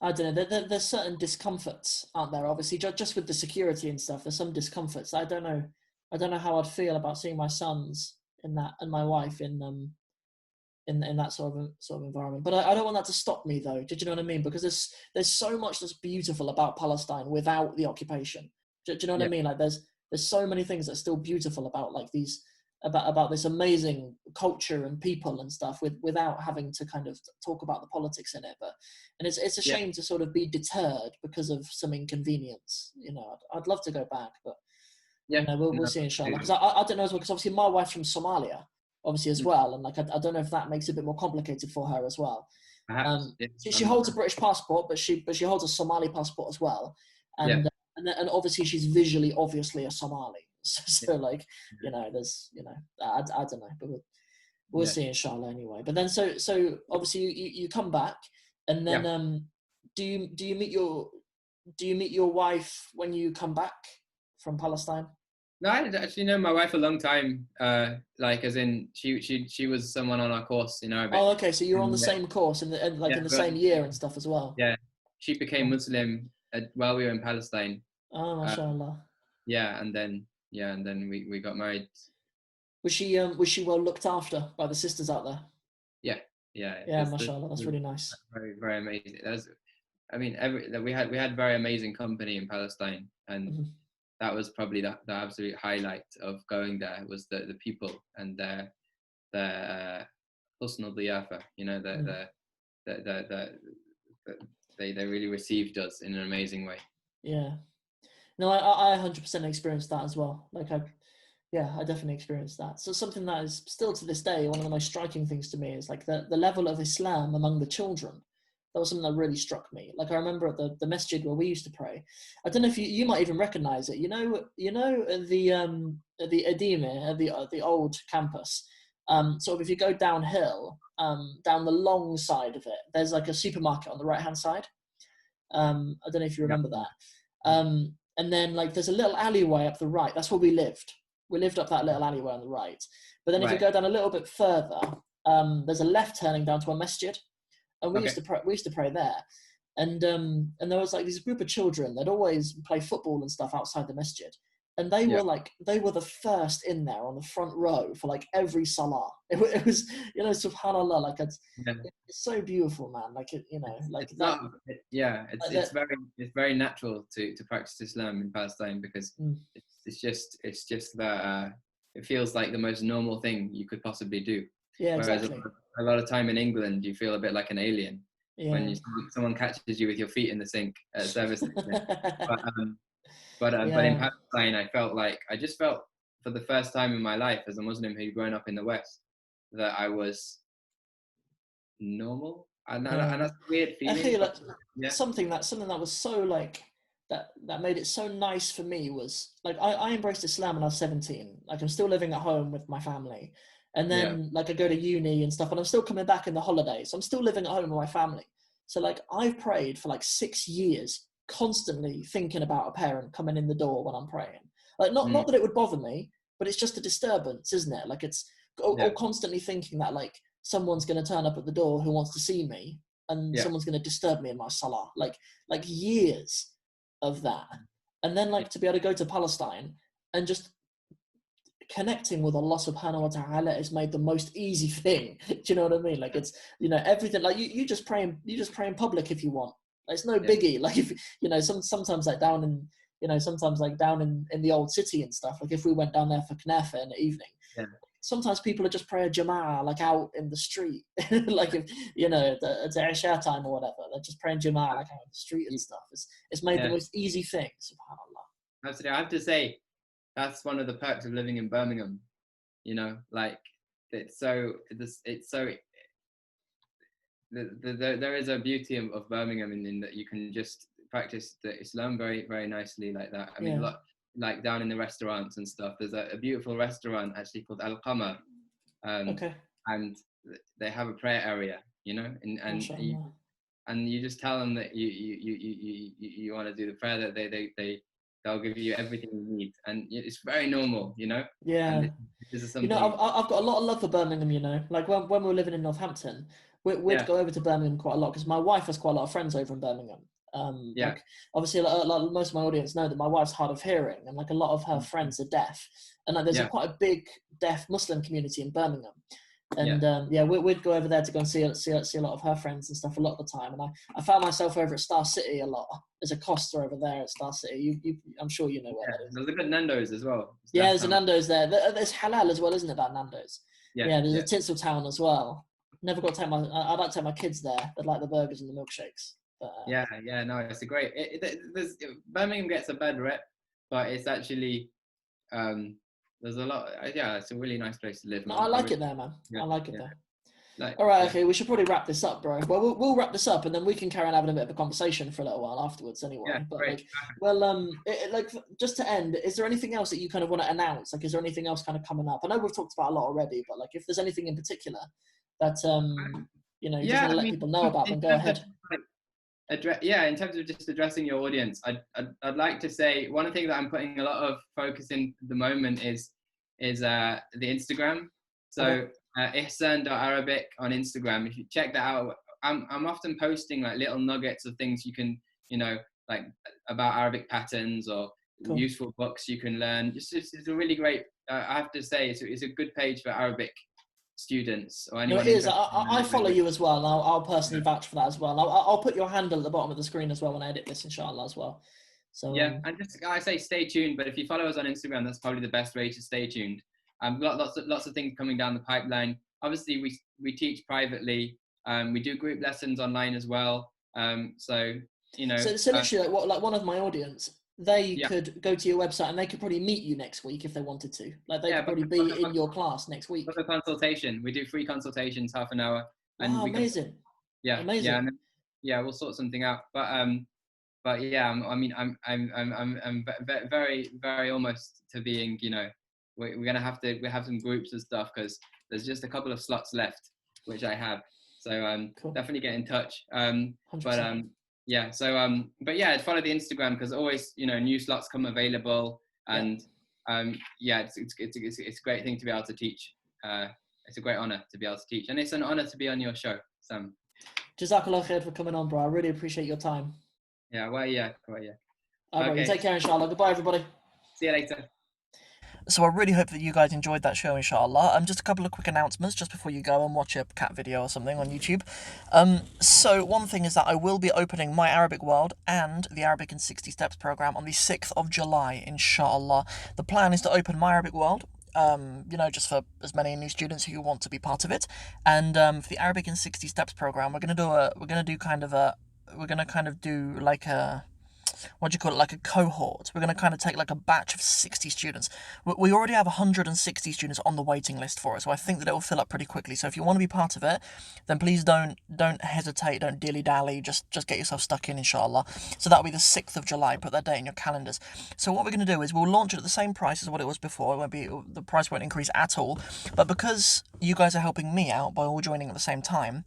Speaker 1: I don't know. There's certain discomforts, aren't there? Obviously, just with the security and stuff, there's some discomforts. I don't know. I don't know how I'd feel about seeing my sons in that and my wife in that sort of environment. But I don't want that to stop me though. Did you know what I mean? Because there's so much that's beautiful about Palestine without the occupation. Do you know what I
Speaker 2: yeah,
Speaker 1: mean? Like there's so many things that's still beautiful about like these about this amazing culture and people and stuff without having to kind of talk about the politics in it. And it's a
Speaker 2: yeah,
Speaker 1: shame to sort of be deterred because of some inconvenience. I'd love to go back, but
Speaker 2: yeah.
Speaker 1: we'll
Speaker 2: No,
Speaker 1: see inshallah. Because
Speaker 2: absolutely.
Speaker 1: I don't know as well, because obviously my wife's from Somalia, obviously as well, and like I don't know if that makes it a bit more complicated for her as well.
Speaker 2: Perhaps yeah,
Speaker 1: She
Speaker 2: I'm not
Speaker 1: holds a
Speaker 2: sure.
Speaker 1: British passport, but she holds a Somali passport as well,
Speaker 2: Yeah,
Speaker 1: and obviously she's visually obviously a Somali.
Speaker 2: yeah,
Speaker 1: So like there's I don't know, but we'll
Speaker 2: yeah,
Speaker 1: see inshallah anyway. But then so obviously you come back, and then
Speaker 2: yeah.
Speaker 1: do you meet your wife when you come back from Palestine?
Speaker 2: No, I actually know my wife a long time. Like as in she was someone on our course in Arabic.
Speaker 1: Oh, okay. So you're on the
Speaker 2: And
Speaker 1: same course and like
Speaker 2: yeah,
Speaker 1: in the
Speaker 2: but
Speaker 1: same year and stuff as well.
Speaker 2: yeah, she became
Speaker 1: Cool.
Speaker 2: Muslim while we were in Palestine.
Speaker 1: Oh,
Speaker 2: Uh,
Speaker 1: mashallah.
Speaker 2: yeah, and then we got married.
Speaker 1: Was she well looked after by the sisters out there?
Speaker 2: Yeah, yeah.
Speaker 1: Yeah, mashallah. That's
Speaker 2: There's
Speaker 1: really nice.
Speaker 2: very very amazing. I mean, we had very amazing company in Palestine, and
Speaker 1: Mhm.
Speaker 2: that was probably the absolute highlight of going there was the people and their husn al-diyafa.
Speaker 1: Mm.
Speaker 2: The they really received us in an amazing way.
Speaker 1: Yeah. No, I 100% experienced that as well. Yeah, I definitely experienced that. So something that is still to this day one of the most striking things to me is like the level of Islam among the children. That was something that really struck me. Like I remember at the masjid where we used to pray. I don't know if you might even recognize it. The Adime, the old campus. Sort of if you go downhill, down the long side of it, there's like a supermarket on the right hand side. I don't know if you
Speaker 2: Yeah,
Speaker 1: remember that. And then like there's a little alleyway up the right. That's where we lived. We lived up that little alleyway on the right. But then if you
Speaker 2: right.
Speaker 1: go down a little bit further, there's a left turning down to a masjid, and we used
Speaker 2: Okay.
Speaker 1: to pray. We used to pray there. And there was like this group of children that always play football and stuff outside the masjid. and they
Speaker 2: Yeah.
Speaker 1: were the first in there on the front row for like every salah. It was, subhanallah, like
Speaker 2: Yeah.
Speaker 1: it's so beautiful, man. Like like
Speaker 2: It's
Speaker 1: that.
Speaker 2: not. Yeah,
Speaker 1: Like
Speaker 2: it's
Speaker 1: that.
Speaker 2: very natural to practice Islam in Palestine because
Speaker 1: Mm,
Speaker 2: it's just that it feels like the most normal thing you could possibly do.
Speaker 1: yeah,
Speaker 2: Whereas
Speaker 1: exactly.
Speaker 2: a lot of time in England, you feel a bit like an alien when
Speaker 1: Yeah.
Speaker 2: someone catches you with your feet in the sink at service. But but in
Speaker 1: Yeah.
Speaker 2: Palestine, I just felt for the first time in my life as a Muslim who'd grown up in the West that I was normal, and
Speaker 1: Yeah.
Speaker 2: that's a weird
Speaker 1: I
Speaker 2: feeling.
Speaker 1: feel
Speaker 2: But
Speaker 1: like
Speaker 2: yeah,
Speaker 1: something that was so like that made it so nice for me was like I embraced Islam when I was 17. Like I'm still living at home with my family. And
Speaker 2: yeah,
Speaker 1: then like I go to uni and stuff, and I'm still coming back in the holidays. So I'm still living at home with my family. So like I've prayed for like 6 years, constantly thinking about a parent coming in the door when I'm praying. Like not
Speaker 2: mm,
Speaker 1: that it would bother me, but it's just a disturbance, isn't it? Like it's
Speaker 2: yeah,
Speaker 1: all constantly thinking that like someone's going to turn up at the door who wants to see me, and
Speaker 2: yeah,
Speaker 1: someone's going to disturb me in my salah. Like years of that. And then
Speaker 2: yeah,
Speaker 1: like to be able to go to Palestine and just connecting with Allah subhanahu wa ta'ala is made the most easy thing. Do you know what I mean? Like it's, everything, like you just pray in public if you want. Like, it's no
Speaker 2: yeah,
Speaker 1: biggie. Like if, sometimes like down in, sometimes like down in the old city and stuff, like if we went down there for Knafa in the evening,
Speaker 2: yeah,
Speaker 1: sometimes people are just praying Jama'ah like out in the street. Like if it's Isha time or whatever, they're just praying Jama'ah like out in the street and stuff. It's made the
Speaker 2: yeah.
Speaker 1: most easy thing, subhanallah.
Speaker 2: Absolutely, I have to say that's one of the perks of living in Birmingham. Like it's so there is a beauty of Birmingham in that you can just practice the Islam very, very nicely like that. I mean,
Speaker 1: Yeah.
Speaker 2: like down in the restaurants and stuff. There's a beautiful restaurant actually called Al Qamar, um,
Speaker 1: Okay.
Speaker 2: and they have a prayer area,
Speaker 1: MashaAllah.
Speaker 2: and you just tell them that you want to do the prayer that they'll give you everything you need, and it's very normal, and
Speaker 1: Yeah.
Speaker 2: this is
Speaker 1: I've,
Speaker 2: something.
Speaker 1: I've got a lot of love for Birmingham, Like when we were living in Northampton, we'd
Speaker 2: Yeah,
Speaker 1: go over to Birmingham quite a lot because my wife has quite a lot of friends over in Birmingham.
Speaker 2: yeah,
Speaker 1: Like obviously, like most of my audience know that my wife's hard of hearing, and like a lot of her friends are deaf, and like there's
Speaker 2: yeah,
Speaker 1: quite a big deaf Muslim community in Birmingham.
Speaker 2: yeah,
Speaker 1: And we'd go over there to go and see a lot of her friends and stuff a lot of the time. And I found myself over at Star City a lot. There's a Costa over there at Star City. I'm sure you know where
Speaker 2: yeah.
Speaker 1: that is.
Speaker 2: There's a good Nando's as well. It's
Speaker 1: Yeah, there's a
Speaker 2: downtown.
Speaker 1: Nando's there. There's halal as well, isn't it? That Nando's.
Speaker 2: Yeah,
Speaker 1: Yeah, there's a
Speaker 2: yeah,
Speaker 1: Tinseltown as well. Never got to take I'd like to take my kids there. They'd like the burgers and the milkshakes. But
Speaker 2: yeah, yeah. No, it's a great. Birmingham gets a bad rep, but it's actually there's a lot. Yeah, it's a really nice place to live,
Speaker 1: no,
Speaker 2: man.
Speaker 1: I like it there, man.
Speaker 2: Yeah,
Speaker 1: I like it
Speaker 2: yeah.
Speaker 1: there.
Speaker 2: Like,
Speaker 1: All right,
Speaker 2: yeah,
Speaker 1: okay. We should probably wrap this up, bro. Well, we'll wrap this up, and then we can carry on having a bit of a conversation for a little while afterwards,
Speaker 2: yeah,
Speaker 1: anyway. But
Speaker 2: great.
Speaker 1: like, well, like just to end, is there anything else that you kind of want to announce? Like, is there anything else kind of coming up? I know we've talked about a lot already, but like, if there's anything in particular that you just
Speaker 2: Yeah,
Speaker 1: want to
Speaker 2: I
Speaker 1: let
Speaker 2: mean,
Speaker 1: people know about,
Speaker 2: in
Speaker 1: then go
Speaker 2: terms of
Speaker 1: ahead.
Speaker 2: in terms of just addressing your audience, I'd like to say one thing that I'm putting a lot of focus in at the moment is the Instagram. So
Speaker 1: Okay.
Speaker 2: ihsan.arabic on Instagram. If you check that out, I'm often posting like little nuggets of things you can, like about Arabic patterns or
Speaker 1: Cool.
Speaker 2: useful books you can learn. It's a really great. I have to say, it's a good page for Arabic students or
Speaker 1: No, it
Speaker 2: anyone
Speaker 1: is.
Speaker 2: interested in
Speaker 1: I
Speaker 2: learning
Speaker 1: follow
Speaker 2: language.
Speaker 1: you as well, and I'll personally
Speaker 2: Yeah.
Speaker 1: vouch for that as well. I'll put your handle at the bottom of the screen as well when I edit this, inshallah, as well. So
Speaker 2: Yeah, and just I say stay tuned. But if you follow us on Instagram, that's probably the best way to stay tuned. We've got lots of things coming down the pipeline. Obviously, we teach privately. We do group lessons online as well. So
Speaker 1: So literally, like one of my audience, they
Speaker 2: yeah,
Speaker 1: could go to your website and they could probably meet you next week if they wanted to. Like they
Speaker 2: yeah.
Speaker 1: could probably be in your class next
Speaker 2: Book
Speaker 1: week.
Speaker 2: a consultation. We do free consultations, half an hour, and
Speaker 1: Wow,
Speaker 2: we can
Speaker 1: amazing,
Speaker 2: yeah,
Speaker 1: amazing.
Speaker 2: and then, yeah, we'll sort something out. But yeah, I mean, I'm very, very almost to being, we're gonna have to we have some groups and stuff because there's just a couple of slots left, which I have. So
Speaker 1: Cool,
Speaker 2: definitely get in touch.
Speaker 1: 100%.
Speaker 2: But yeah, so but yeah, follow the Instagram because always, new slots come available,
Speaker 1: Yeah.
Speaker 2: and yeah, it's a great thing to be able to teach. It's a great honor to be able to teach, and it's an honor to be on your show, Sam.
Speaker 1: Jazakallah khair for coming on, bro. I really appreciate your time.
Speaker 2: Yeah, well, yeah, well, yeah.
Speaker 1: All right, bro. You
Speaker 2: Okay.
Speaker 1: take care, inshallah. Goodbye, everybody.
Speaker 2: See you later.
Speaker 1: So I really hope that you guys enjoyed that show, inshallah. Just a couple of quick announcements just before you go and watch a cat video or something on YouTube. So one thing is that I will be opening My Arabic World and the Arabic in 60 Steps program on the 6th of July, inshallah. The plan is to open My Arabic World, just for as many new students who want to be part of it. And for the Arabic in 60 Steps program, we're gonna do like a, what do you call it, like a cohort. We're going to kind of take like a batch of 60 students. We already have 160 students on the waiting list for it, so I think that it will fill up pretty quickly. So if you want to be part of it, then please don't hesitate, don't dilly-dally, just get yourself stuck in, inshallah. So that'll be the 6th of July, put that date in your calendars. So what we're going to do is we'll launch it at the same price as what it was before. The price won't increase at all, but because you guys are helping me out by all joining at the same time,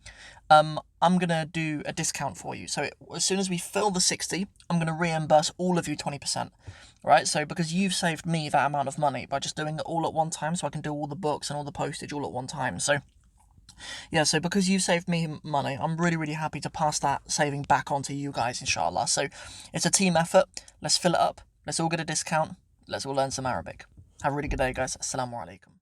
Speaker 1: I'm going to do a discount for you. So as soon as we fill the 60, I'm going to reimburse all of you 20%. Right? So because you've saved me that amount of money by just doing it all at one time, so I can do all the books and all the postage all at one time. So yeah, so because you've saved me money, I'm really, really happy to pass that saving back on to you guys, inshallah. So it's a team effort. Let's fill it up. Let's all get a discount. Let's all learn some Arabic. Have a really good day, guys. Assalamu alaikum.